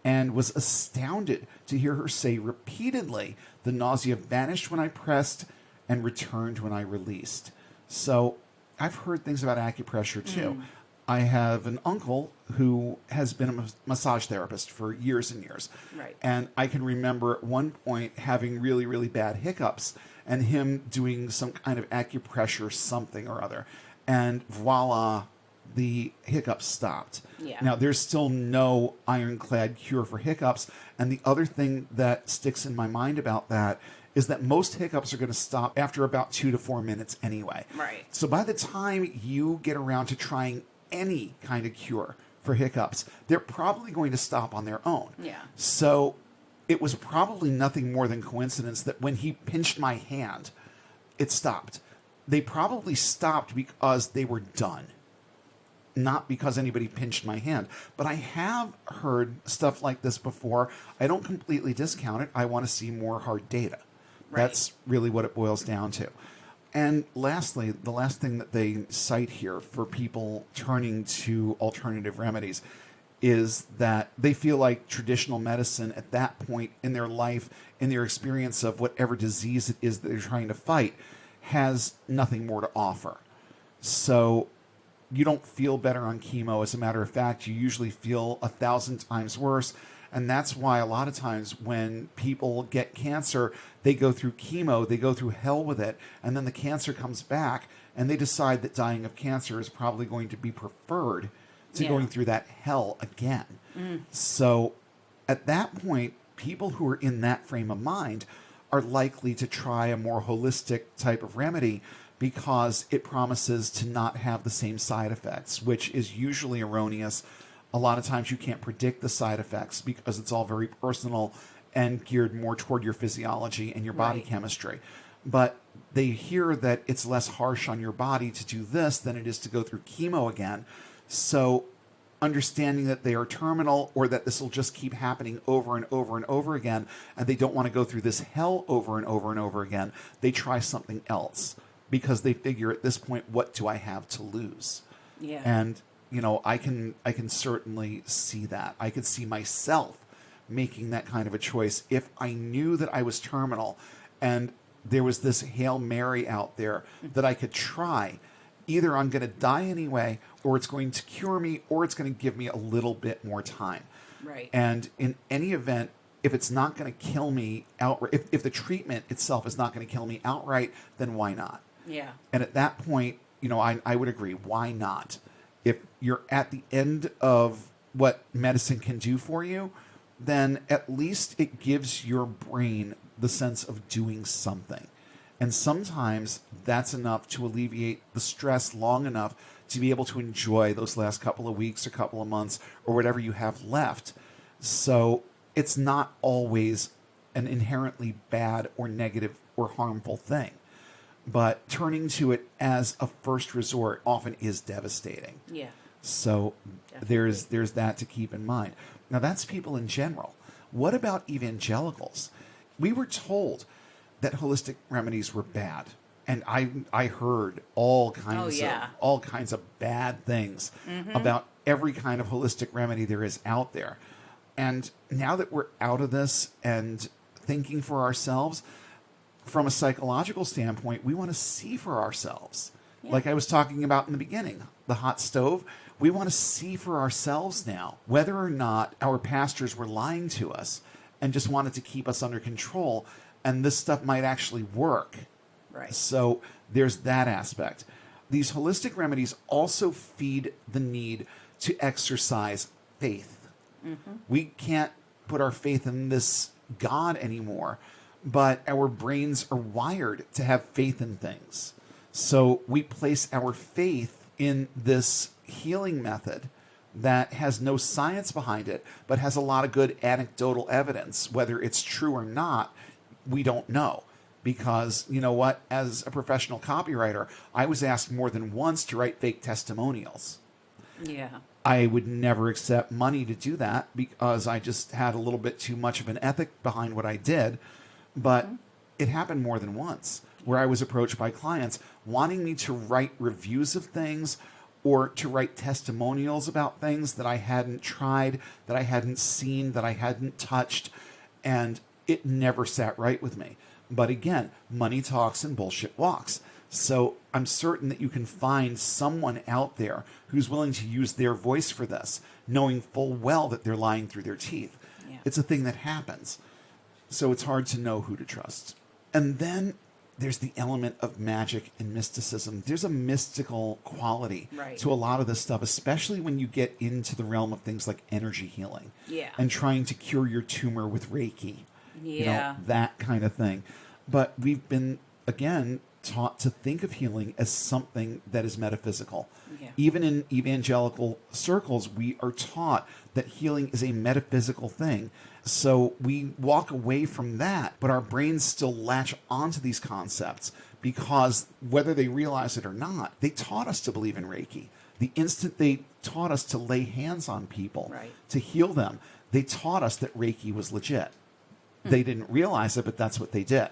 and was astounded to hear her say repeatedly, the nausea vanished when I pressed and returned when I released. So I've heard things about acupressure too. I have an uncle who has been a massage therapist for years and years. Right. And I can remember at one point having really, really bad hiccups and him doing some kind of acupressure something or other. And voila, the hiccups stopped. Yeah. Now, there's still no iron-clad cure for hiccups. And the other thing that sticks in my mind about that is that most hiccups are going to stop after about 2 to 4 minutes anyway. Right. So by the time you get around to trying any kind of cure for hiccups, they're probably going to stop on their own. Yeah. So it was probably nothing more than coincidence that when he pinched my hand, it stopped. They probably stopped because they were done, not because anybody pinched my hand. But I have heard stuff like this before. I don't completely discount it. I want to see more hard data. Right. That's really what it boils down to. And lastly, the last thing that they cite here for people turning to alternative remedies is that they feel like traditional medicine at that point in their life, in their experience of whatever disease it is that they're trying to fight, has nothing more to offer. So you don't feel better on chemo. As a matter of fact, you usually feel 1,000 times worse. And that's why a lot of times when people get cancer, they go through chemo, they go through hell with it, and then the cancer comes back, and they decide that dying of cancer is probably going to be preferred to going through that hell again. So at that point, people who are in that frame of mind are likely to try a more holistic type of remedy because it promises to not have the same side effects, which is usually erroneous. A lot of times you can't predict the side effects because it's all very personal and geared more toward your physiology and your body chemistry. But they hear that it's less harsh on your body to do this than it is to go through chemo again. So understanding that they are terminal or that this will just keep happening over and over and over again, and they don't want to go through this hell over and over and over again, they try something else because they figure at this point, what do I have to lose? Yeah. And I can certainly see that. I could see myself making that kind of a choice if I knew that I was terminal and there was this Hail Mary out there that I could try. Either I'm going to die anyway, or it's going to cure me, or it's going to give me a little bit more time. Right. And in any event, if it's not going to kill me outright, if the treatment itself is not going to kill me outright, then why not? Yeah. And at that point, I would agree. Why not? If you're at the end of what medicine can do for you, then at least it gives your brain the sense of doing something. And sometimes that's enough to alleviate the stress long enough to be able to enjoy those last couple of weeks or couple of months or whatever you have left. So it's not always an inherently bad or negative or harmful thing. But turning to it as a first resort often is devastating. Yeah. So there's that to keep in mind. Now, that's people in general. What about evangelicals? We were told that holistic remedies were bad, and I heard all kinds of bad things about every kind of holistic remedy there is out there. And now that we're out of this and thinking for ourselves, from a psychological standpoint, we want to see for ourselves. Yeah. Like I was talking about in the beginning, the hot stove, we want to see for ourselves now whether or not our pastors were lying to us and just wanted to keep us under control, and this stuff might actually work. Right. So there's that aspect. These holistic remedies also feed the need to exercise faith. Mm-hmm. We can't put our faith in this God anymore, but our brains are wired to have faith in things. So we place our faith in this healing method that has no science behind it, but has a lot of good anecdotal evidence. Whether it's true or not, we don't know. Because, you know what, as a professional copywriter, I was asked more than once to write fake testimonials. Yeah. I would never accept money to do that because I just had a little bit too much of an ethic behind what I did. But it happened more than once where I was approached by clients wanting me to write reviews of things or to write testimonials about things that I hadn't tried, that I hadn't seen, that I hadn't touched. And it never sat right with me. But again, money talks and bullshit walks. So I'm certain that you can find someone out there who's willing to use their voice for this, knowing full well that they're lying through their teeth. Yeah. It's a thing that happens. So it's hard to know who to trust. And then there's the element of magic and mysticism. There's a mystical quality to a lot of this stuff, especially when you get into the realm of things like energy healing. Yeah. And trying to cure your tumor with Reiki. Yeah. You know, that kind of thing. But we've been, again, taught to think of healing as something that is metaphysical. Yeah. Even in evangelical circles, we are taught that healing is a metaphysical thing. So we walk away from that, but our brains still latch onto these concepts because whether they realize it or not, they taught us to believe in Reiki. The instant they taught us to lay hands on people, to heal them, they taught us that Reiki was legit. They didn't realize it, but that's what they did.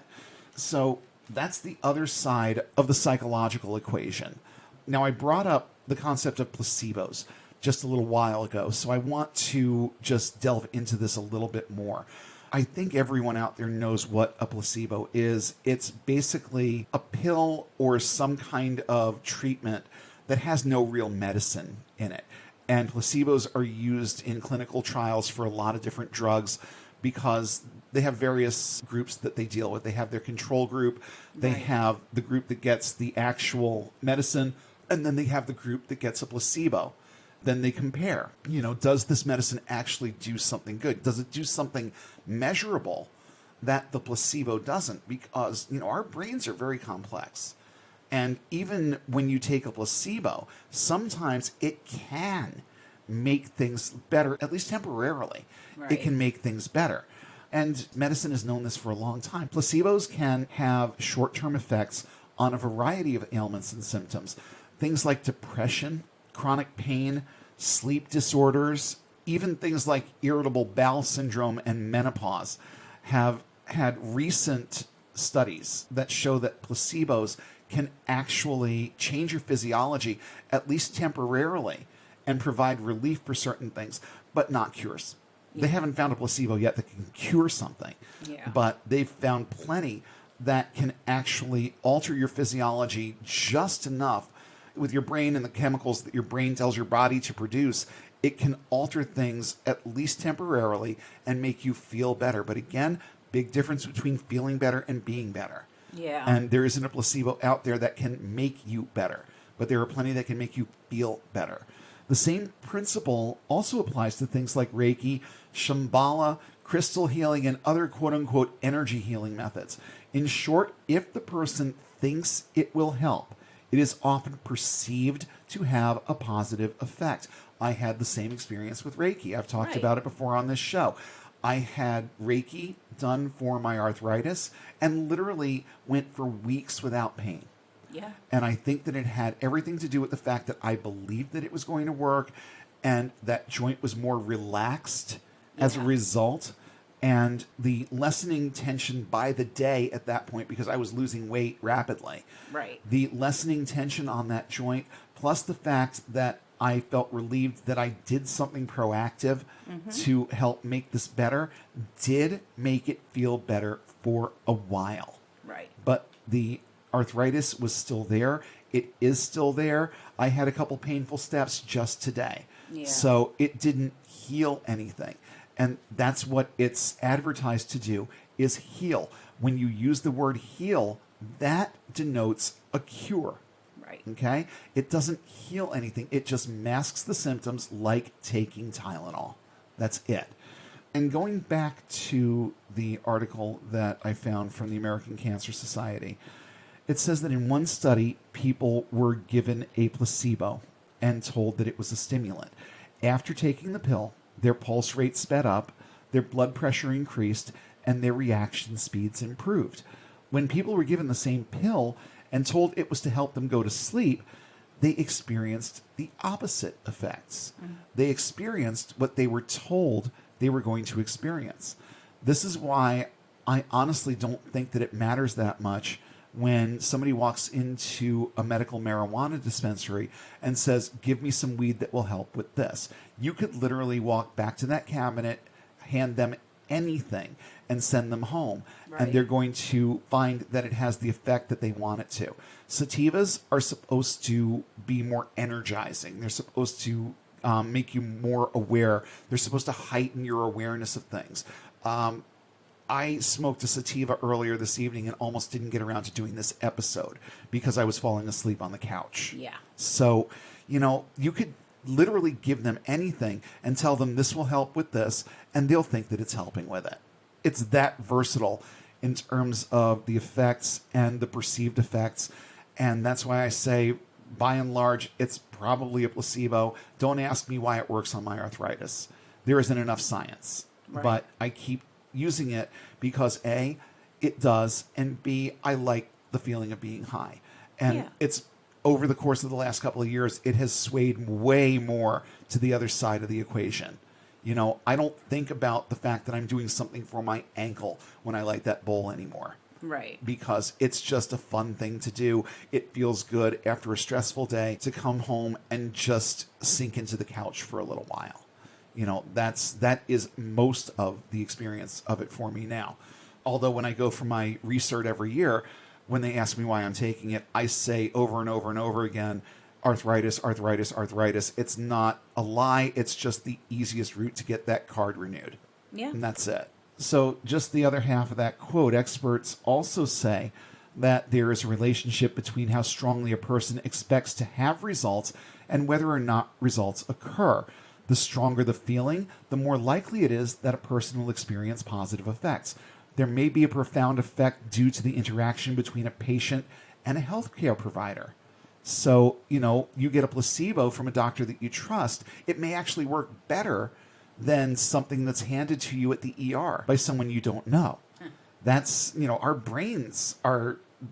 So that's the other side of the psychological equation. Now, I brought up the concept of placebos just a little while ago, so I want to just delve into this a little bit more. I think everyone out there knows what a placebo is. It's basically a pill or some kind of treatment that has no real medicine in it. And placebos are used in clinical trials for a lot of different drugs because they have various groups that they deal with. They have their control group, they have the group that gets the actual medicine, and then they have the group that gets a placebo. Then they compare, you know, does this medicine actually do something good? Does it do something measurable that the placebo doesn't? Because, you know, our brains are very complex. And even when you take a placebo, sometimes it can make things better, at least temporarily. It can make things better. And medicine has known this for a long time. Placebos can have short-term effects on a variety of ailments and symptoms. Things like depression, chronic pain, sleep disorders, even things like irritable bowel syndrome and menopause have had recent studies that show that placebos can actually change your physiology, at least temporarily, and provide relief for certain things, but not cures. They haven't found a placebo yet that can cure something, but they've found plenty that can actually alter your physiology just enough with your brain and the chemicals that your brain tells your body to produce. It can alter things at least temporarily and make you feel better. But again, big difference between feeling better and being better. Yeah. And there isn't a placebo out there that can make you better, but there are plenty that can make you feel better. The same principle also applies to things like Reiki, Shambhala, crystal healing, and other quote-unquote energy healing methods. In short, if the person thinks it will help, it is often perceived to have a positive effect. I had the same experience with Reiki. I've talked about it before on this show. I had Reiki done for my arthritis and literally went for weeks without pain. Yeah. And I think that it had everything to do with the fact that I believed that it was going to work and that joint was more relaxed as a result. And the lessening tension by the day at that point, because I was losing weight rapidly. The lessening tension on that joint, plus the fact that I felt relieved that I did something proactive to help make this better, did make it feel better for a while. The arthritis was still there. It is still there. I had a couple painful steps just today. Yeah. So it didn't heal anything. And that's what it's advertised to do, is heal. When you use the word heal, that denotes a cure. Right. Okay? It doesn't heal anything. It just masks the symptoms like taking Tylenol. That's it. And going back to the article that I found from the American Cancer Society, it says that in one study, people were given a placebo and told that it was a stimulant. After taking the pill, their pulse rate sped up, their blood pressure increased, and their reaction speeds improved. When people were given the same pill and told it was to help them go to sleep, they experienced the opposite effects. They experienced what they were told they were going to experience. This is why I honestly don't think that it matters that much when somebody walks into a medical marijuana dispensary and says, give me some weed that will help with this. You could literally walk back to that cabinet, hand them anything, and send them home. Right. And they're going to find that it has the effect that they want it to. Sativas are supposed to be more energizing. They're supposed to make you more aware. They're supposed to heighten your awareness of things. I smoked a sativa earlier this evening and almost didn't get around to doing this episode because I was falling asleep on the couch. Yeah. So, you could literally give them anything and tell them this will help with this, and they'll think that it's helping with it. It's that versatile in terms of the effects and the perceived effects. And that's why I say, by and large, it's probably a placebo. Don't ask me why it works on my arthritis. There isn't enough science. Right. But I keep using it because A, it does, and B, I like the feeling of being high. And it's over the course of the last couple of years, it has swayed way more to the other side of the equation. I don't think about the fact that I'm doing something for my ankle when I light that bowl anymore. Right. Because it's just a fun thing to do. It feels good after a stressful day to come home and just sink into the couch for a little while. That is most of the experience of it for me now. Although when I go for my recert every year, when they ask me why I'm taking it, I say over and over and over again, arthritis, arthritis, arthritis. It's not a lie. It's just the easiest route to get that card renewed. Yeah. And that's it. So just the other half of that quote, experts also say that there is a relationship between how strongly a person expects to have results and whether or not results occur. The stronger the feeling, the more likely it is that a person will experience positive effects. There may be a profound effect due to the interaction between a patient and a healthcare provider. So, you get a placebo from a doctor that you trust, it may actually work better than something that's handed to you at the ER by someone you don't know. That's, our brains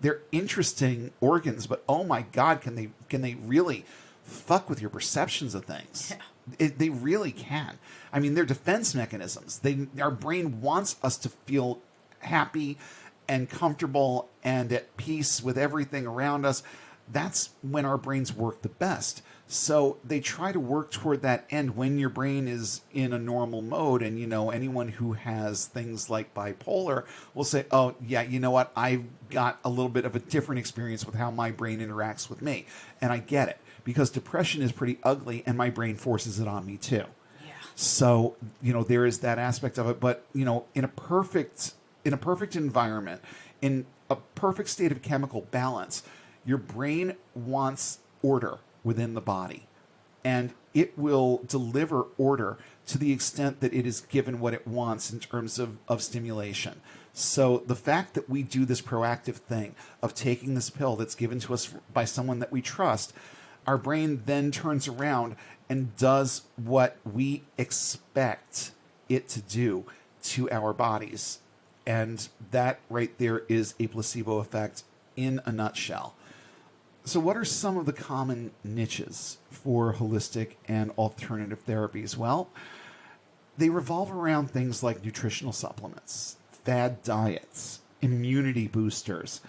they're interesting organs, but oh my God, can they really fuck with your perceptions of things? Yeah. They really can. I mean, they're defense mechanisms. Our brain wants us to feel happy and comfortable and at peace with everything around us. That's when our brains work the best. So they try to work toward that end when your brain is in a normal mode. And, anyone who has things like bipolar will say, oh, yeah, you know what? I've got a little bit of a different experience with how my brain interacts with me. And I get it. Because depression is pretty ugly and my brain forces it on me too. Yeah. So, there is that aspect of it. But, in a perfect environment, in a perfect state of chemical balance, your brain wants order within the body. And it will deliver order to the extent that it is given what it wants in terms of stimulation. So the fact that we do this proactive thing of taking this pill that's given to us by someone that we trust, our brain then turns around and does what we expect it to do to our bodies. And that right there is a placebo effect in a nutshell. So what are some of the common niches for holistic and alternative therapies? Well, they revolve around things like nutritional supplements, fad diets, immunity boosters,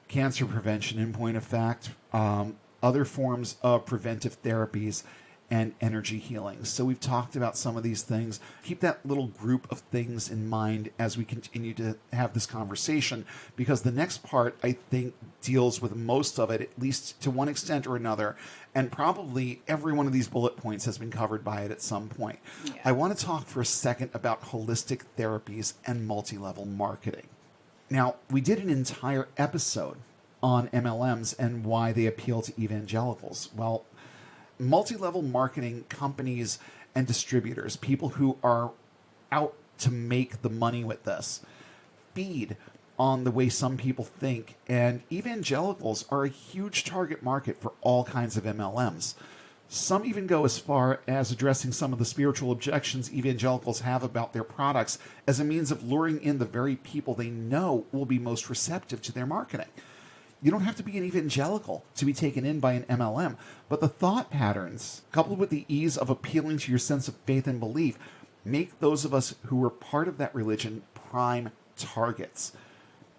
cancer prevention in point of fact, other forms of preventive therapies, and energy healing. So we've talked about some of these things. Keep that little group of things in mind as we continue to have this conversation, because the next part, I think, deals with most of it, at least to one extent or another, and probably every one of these bullet points has been covered by it at some point. Yeah. I want to talk for a second about holistic therapies and multi-level marketing. Now, we did an entire episode on MLMs and why they appeal to evangelicals. Well, multi-level marketing companies and distributors, people who are out to make the money with this, feed on the way some people think, and evangelicals are a huge target market for all kinds of MLMs. Some even go as far as addressing some of the spiritual objections evangelicals have about their products as a means of luring in the very people they know will be most receptive to their marketing. You don't have to be an evangelical to be taken in by an MLM, but the thought patterns, coupled with the ease of appealing to your sense of faith and belief, make those of us who were part of that religion prime targets.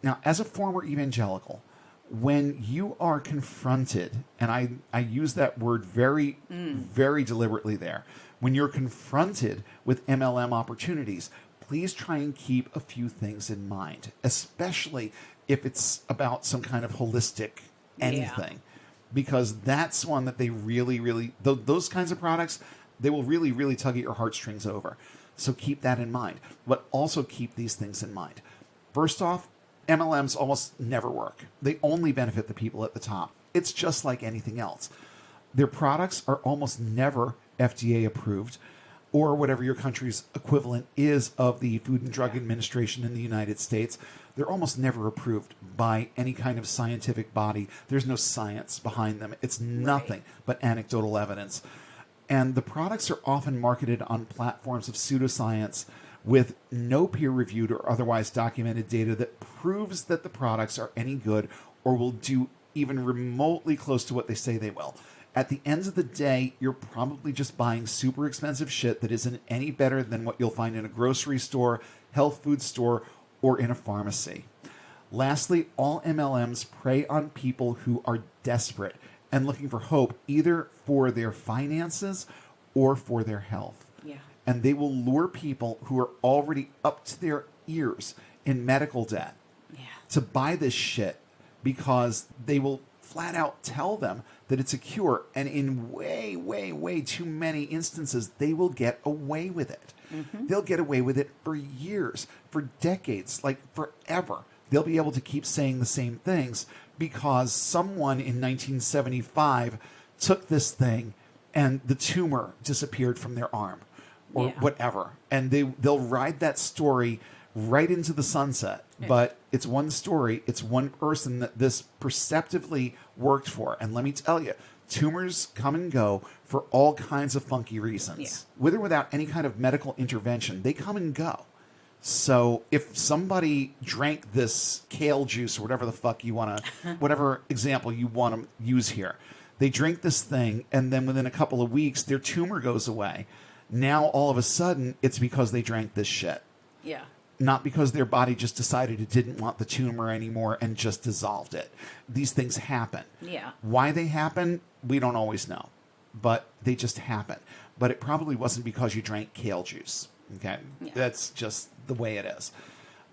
Now, as a former evangelical, when you are confronted, and I use that word very, very deliberately there, when you're confronted with MLM opportunities, please try and keep a few things in mind, especially if it's about some kind of holistic anything, because that's one that they really, those kinds of products, they will really tug at your heartstrings over. So keep that in mind, but also keep these things in mind. First off, MLMs almost never work. They only benefit the people at the top. It's just like anything else. Their products are almost never FDA approved, or whatever your country's equivalent is of the Food and Drug Administration in the United States. They're almost never approved by any kind of scientific body. There's no science behind them. It's nothing but anecdotal evidence. And the products are often marketed on platforms of pseudoscience with no peer-reviewed or otherwise documented data that proves that the products are any good or will do even remotely close to what they say they will. At the end of the day, you're probably just buying super expensive shit that isn't any better than what you'll find in a grocery store, health food store, or in a pharmacy. Lastly, all MLMs prey on people who are desperate and looking for hope, either for their finances or for their health. Yeah. And they will lure people who are already up to their ears in medical debt to buy this shit, because they will flat out tell them that it's a cure. And in way too many instances, they will get away with it. Mm-hmm. They'll get away with it for years, for decades, like forever. They'll be able to keep saying the same things because someone in 1975 took this thing and the tumor disappeared from their arm or whatever. And they'll ride that story right into the sunset. But it's one story. It's one person that this perceptively worked for. And let me tell you, tumors come and go for all kinds of funky reasons. Yeah. With or without any kind of medical intervention, they come and go. So if somebody drank this kale juice or whatever the fuck you want to, whatever example you want to use here, they drink this thing and then within a couple of weeks, their tumor goes away. Now, all of a sudden, it's because they drank this shit. Yeah. Not because their body just decided it didn't want the tumor anymore and just dissolved it. These things happen. Yeah. Why they happen, we don't always know. But they just happen. But it probably wasn't because you drank kale juice. Okay? Yeah. That's just the way it is.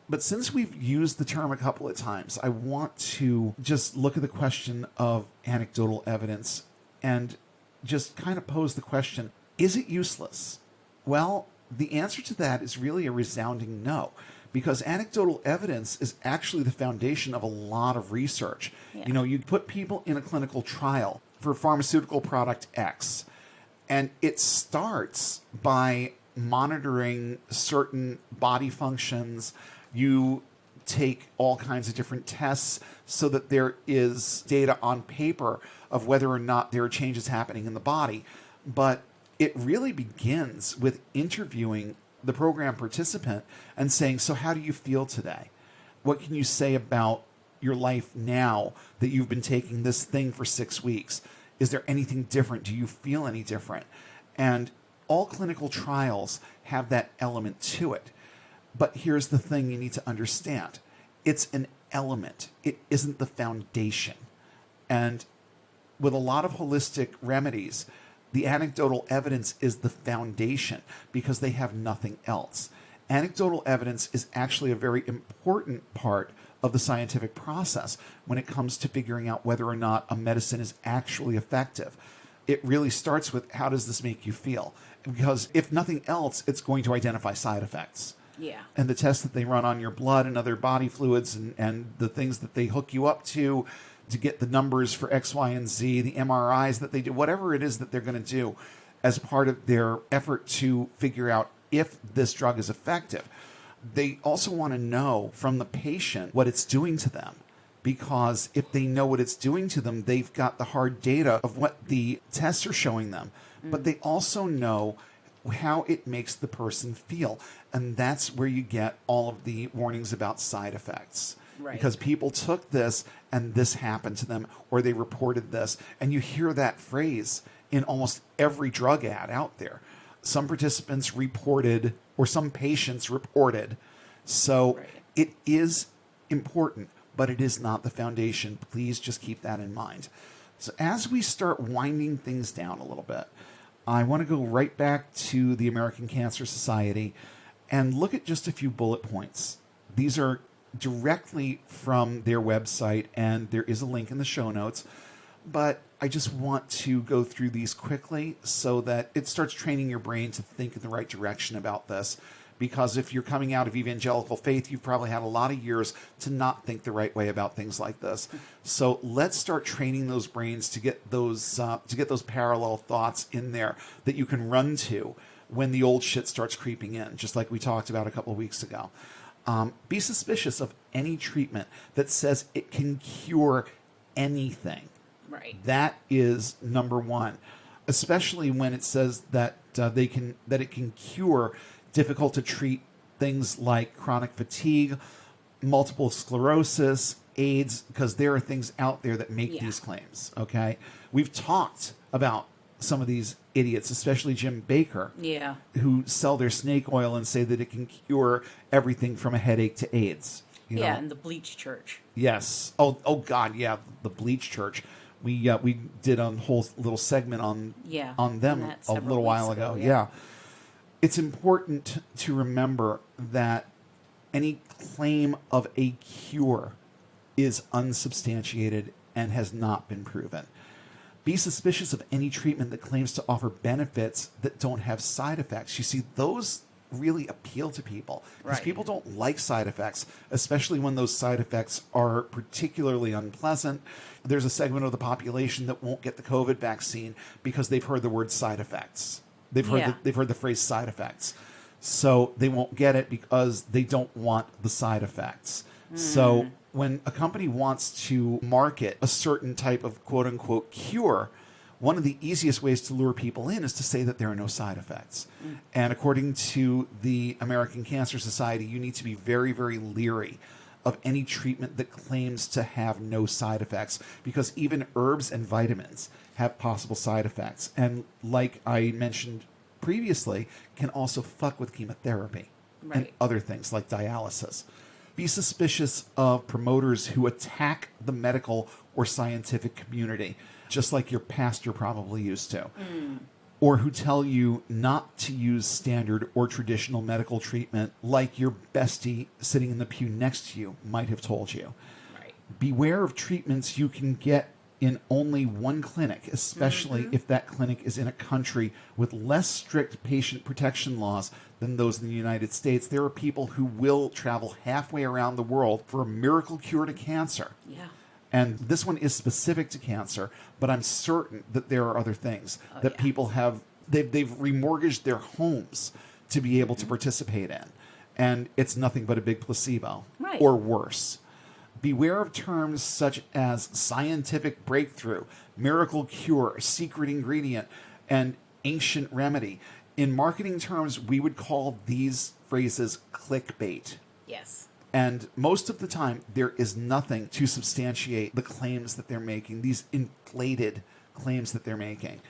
But since we've used the term a couple of times, I want to just look at the question of anecdotal evidence and just kind of pose the question, is it useless? Well, the answer to that is really a resounding no, because anecdotal evidence is actually the foundation of a lot of research. Yeah. You know, you put people in a clinical trial for pharmaceutical product X, and it starts by monitoring certain body functions. You take all kinds of different tests so that there is data on paper of whether or not there are changes happening in the body. But it really begins with interviewing the program participant and saying, so how do you feel today? What can you say about your life now that you've been taking this thing for 6 weeks? Is there anything different? Do you feel any different? And all clinical trials have that element to it. But here's the thing you need to understand. It's an element. It isn't the foundation. And with a lot of holistic remedies, The anecdotal evidence is the foundation because they have nothing else. Anecdotal evidence is actually a very important part of the scientific process when it comes to figuring out whether or not a medicine is actually effective. It really starts with, how does this make you feel? Because if nothing else, it's going to identify side effects. Yeah. And the tests that they run on your blood and other body fluids and the things that they hook you up to get the numbers for X, Y, and Z, the MRIs that they do, whatever it is that they're going to do as part of their effort to figure out if this drug is effective. They also want to know from the patient what it's doing to them, because if they know what it's doing to them, they've got the hard data of what the tests are showing them. But they also know how it makes the person feel. And that's where you get all of the warnings about side effects. Right. Because people took this and this happened to them, or they reported this. And you hear that phrase in almost every drug ad out there. Some participants reported, or some patients reported. So Right. it is important, but it is not the foundation. Please just keep that in mind. So as we start winding things down a little bit, I want to go right back to the American Cancer Society and look at just a few bullet points. These are directly from their website, and there is a link in the show notes. But I just want to go through these quickly so that it starts training your brain to think in the right direction about this. Because if you're coming out of evangelical faith, you've probably had a lot of years to not think the right way about things like this. So let's start training those brains to get those parallel thoughts in there that you can run to when the old shit starts creeping in, just like we talked about a couple of weeks ago. Be suspicious of any treatment that says it can cure anything. Right. That is number one, especially when it says that it can cure difficult to treat things like chronic fatigue, multiple sclerosis, AIDS, because there are things out there that make these claims. Okay, we've talked about some of these idiots, especially Jim Baker, who sell their snake oil and say that it can cure everything from a headache to AIDS. You know? And the bleach church. Yes. Oh God, yeah, the bleach church. We did a whole little segment on them a little while ago. Yeah. It's important to remember that any claim of a cure is unsubstantiated and has not been proven. Be suspicious of any treatment that claims to offer benefits that don't have side effects. You see, those really appeal to people because people don't like side effects, especially when those side effects are particularly unpleasant. There's a segment of the population that won't get the COVID vaccine because they've heard the word side effects. They've heard the phrase side effects. So they won't get it because they don't want the side effects. So when a company wants to market a certain type of quote unquote cure, one of the easiest ways to lure people in is to say that there are no side effects. And according to the American Cancer Society, you need to be very, very leery of any treatment that claims to have no side effects, because even herbs and vitamins have possible side effects. And like I mentioned previously, can also fuck with chemotherapy and other things like dialysis. Be suspicious of promoters who attack the medical or scientific community, just like your pastor probably used to, or who tell you not to use standard or traditional medical treatment like your bestie sitting in the pew next to you might have told you. Beware of treatments you can get in only one clinic, especially if that clinic is in a country with less strict patient protection laws than those in the United States. There are people who will travel halfway around the world for a miracle cure to cancer. And this one is specific to cancer, but I'm certain that there are other things that people have. They've remortgaged their homes to be able to participate in. And it's nothing but a big placebo or worse. Beware of terms such as scientific breakthrough, miracle cure, secret ingredient, and ancient remedy. In marketing terms, we would call these phrases clickbait. And most of the time, there is nothing to substantiate the claims that they're making, these inflated claims that they're making.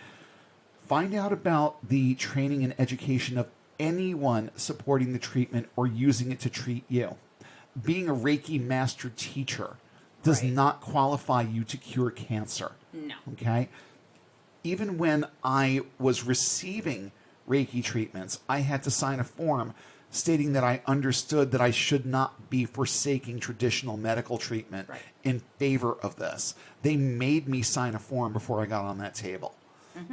Find out about the training and education of anyone supporting the treatment or using it to treat you. Being a Reiki master teacher does not qualify you to cure cancer. No. Okay? even when I was receiving Reiki treatments, I had to sign a form stating that I understood that I should not be forsaking traditional medical treatment Right. in favor of this. They made me sign a form before I got on that table.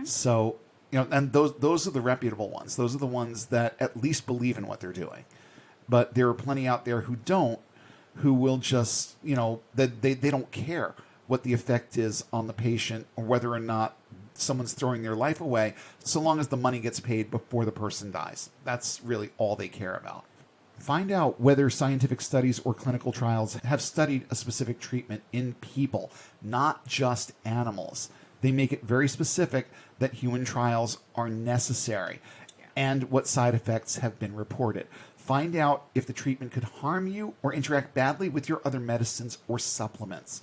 So, and those are the reputable ones. Those are the ones that at least believe in what they're doing. But there are plenty out there who don't, who will just, that they don't care what the effect is on the patient or whether or not someone's throwing their life away, so long as the money gets paid before the person dies. That's really all they care about. Find out whether scientific studies or clinical trials have studied a specific treatment in people, not just animals. They make it very specific that human trials are necessary and what side effects have been reported. Find out if the treatment could harm you or interact badly with your other medicines or supplements.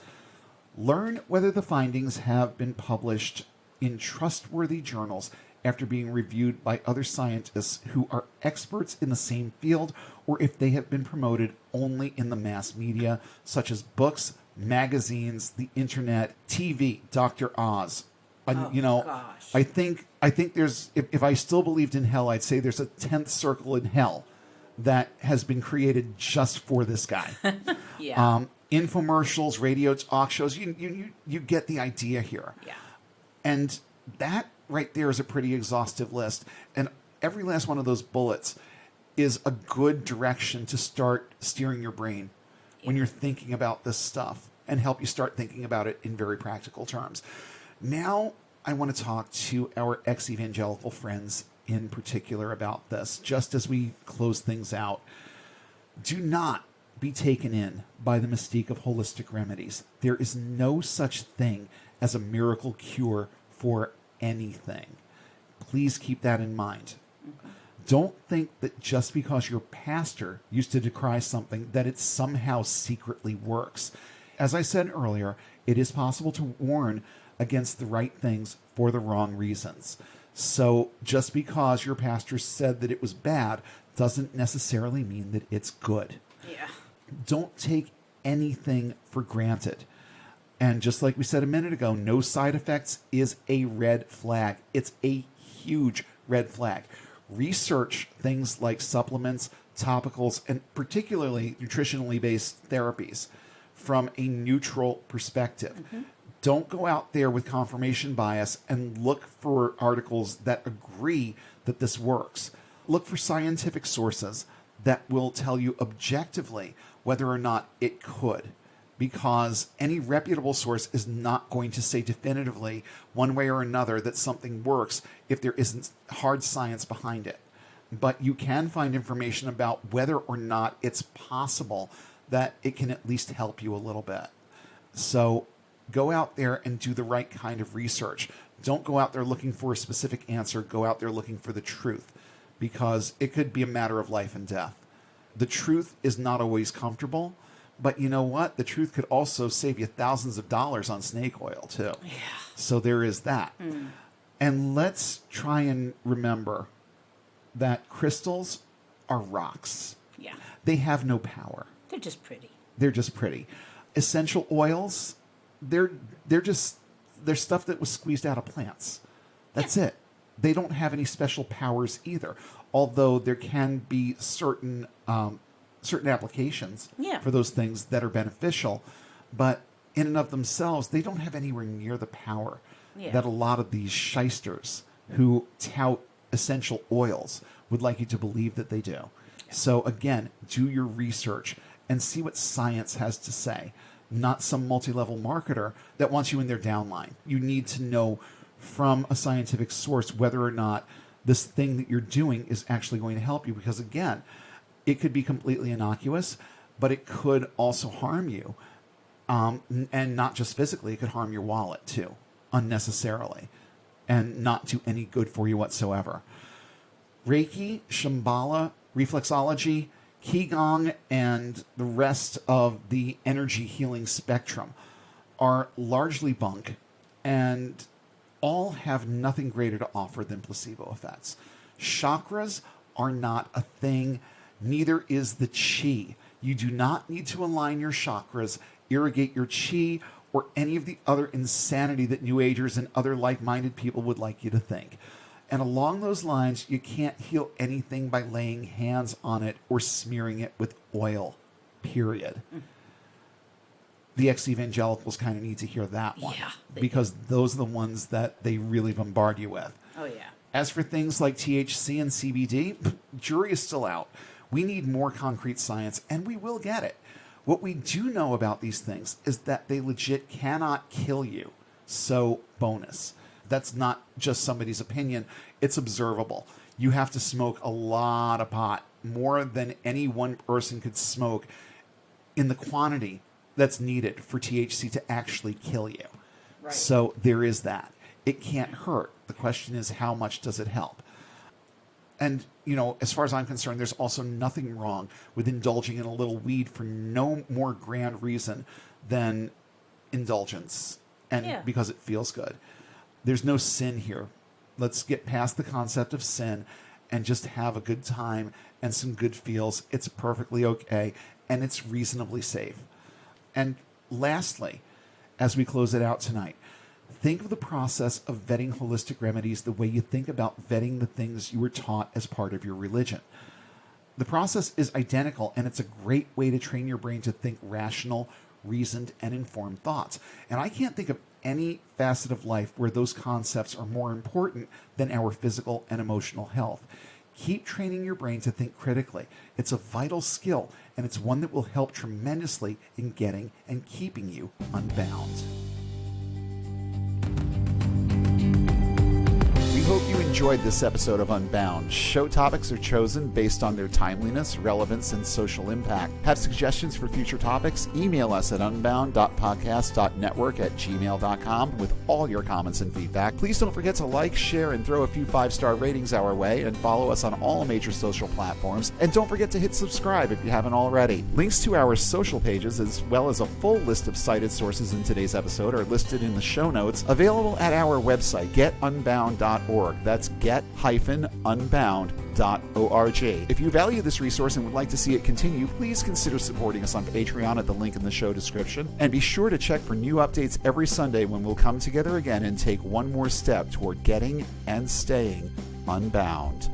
Learn whether the findings have been published in trustworthy journals after being reviewed by other scientists who are experts in the same field, or if they have been promoted only in the mass media, such as books, magazines, the internet, TV, Dr. Oz. Gosh. I think there's, if I still believed in hell, I'd say there's a 10th circle in hell that has been created just for this guy. Yeah. Infomercials, radio talk shows, you get the idea here. Yeah. And that right there is a pretty exhaustive list. And every last one of those bullets is a good direction to start steering your brain when you're thinking about this stuff and help you start thinking about it in very practical terms. Now, I want to talk to our ex-evangelical friends in particular about this, just as we close things out. Do not be taken in by the mystique of holistic remedies. There is no such thing as a miracle cure for anything. Please keep that in mind. Don't think that just because your pastor used to decry something that it somehow secretly works. As I said earlier, it is possible to warn against the right things for the wrong reasons. So just because your pastor said that it was bad doesn't necessarily mean that it's good. Yeah. Don't take anything for granted. And just like we said a minute ago, no side effects is a red flag. It's a huge red flag. Research things like supplements, topicals, and particularly nutritionally based therapies from a neutral perspective. Don't go out there with confirmation bias and look for articles that agree that this works. Look for scientific sources that will tell you objectively whether or not it could, because any reputable source is not going to say definitively one way or another that something works if there isn't hard science behind it. But you can find information about whether or not it's possible that it can at least help you a little bit. So go out there and do the right kind of research. Don't go out there looking for a specific answer. Go out there looking for the truth, because it could be a matter of life and death. The truth is not always comfortable, but you know what? The truth could also save you thousands of dollars on snake oil too. Yeah. So there is that. And let's try and remember that crystals are rocks. Yeah. They have no power. They're just pretty. They're just pretty. Essential oils, they're stuff that was squeezed out of plants. That's it. They don't have any special powers either, although there can be certain applications for those things that are beneficial, but in and of themselves, they don't have anywhere near the power that a lot of these shysters who tout essential oils would like you to believe that they do. So again, do your research and see what science has to say, not some multi-level marketer that wants you in their downline. You need to know from a scientific source whether or not this thing that you're doing is actually going to help you, because again, it could be completely innocuous, but it could also harm you. And not just physically, it could harm your wallet too, unnecessarily, and not do any good for you whatsoever. Reiki, Shambhala, reflexology, Qigong, and the rest of the energy healing spectrum are largely bunk and all have nothing greater to offer than placebo effects. Chakras are not a thing, neither is the chi. You do not need to align your chakras, irrigate your chi, or any of the other insanity that New Agers and other like-minded people would like you to think. And along those lines, you can't heal anything by laying hands on it or smearing it with oil, period. The ex-evangelicals kind of need to hear that one. Yeah, because those are the ones that they really bombard you with. Oh, yeah. As for things like THC and CBD, jury is still out. We need more concrete science, and we will get it. What we do know about these things is that they legit cannot kill you. So, bonus. That's not just somebody's opinion. It's observable. You have to smoke a lot of pot, more than any one person could smoke, in the quantity that's needed for THC to actually kill you. Right. So there is that. It can't hurt. The question is, how much does it help? And, you know, as far as I'm concerned, there's also nothing wrong with indulging in a little weed for no more grand reason than indulgence and because it feels good. There's no sin here. Let's get past the concept of sin and just have a good time and some good feels. It's perfectly okay, and it's reasonably safe. And lastly, as we close it out tonight, think of the process of vetting holistic remedies the way you think about vetting the things you were taught as part of your religion. The process is identical, and it's a great way to train your brain to think rational, reasoned, and informed thoughts. And I can't think of any facet of life where those concepts are more important than our physical and emotional health. Keep training your brain to think critically. It's a vital skill, and it's one that will help tremendously in getting and keeping you unbound. We hope you enjoyed this episode of Unbound. Show topics are chosen based on their timeliness, relevance, and social impact. Have suggestions for future topics? Email us at unbound.podcast.network@gmail.com with all your comments and feedback. Please don't forget to like, share, and throw a few 5-star ratings our way, and follow us on all major social platforms. And don't forget to hit subscribe if you haven't already. Links to our social pages, as well as a full list of cited sources in today's episode, are listed in the show notes, available at our website, getunbound.org. That's get-unbound.org. If you value this resource and would like to see it continue, please consider supporting us on Patreon at the link in the show description. And be sure to check for new updates every Sunday when we'll come together again and take one more step toward getting and staying unbound.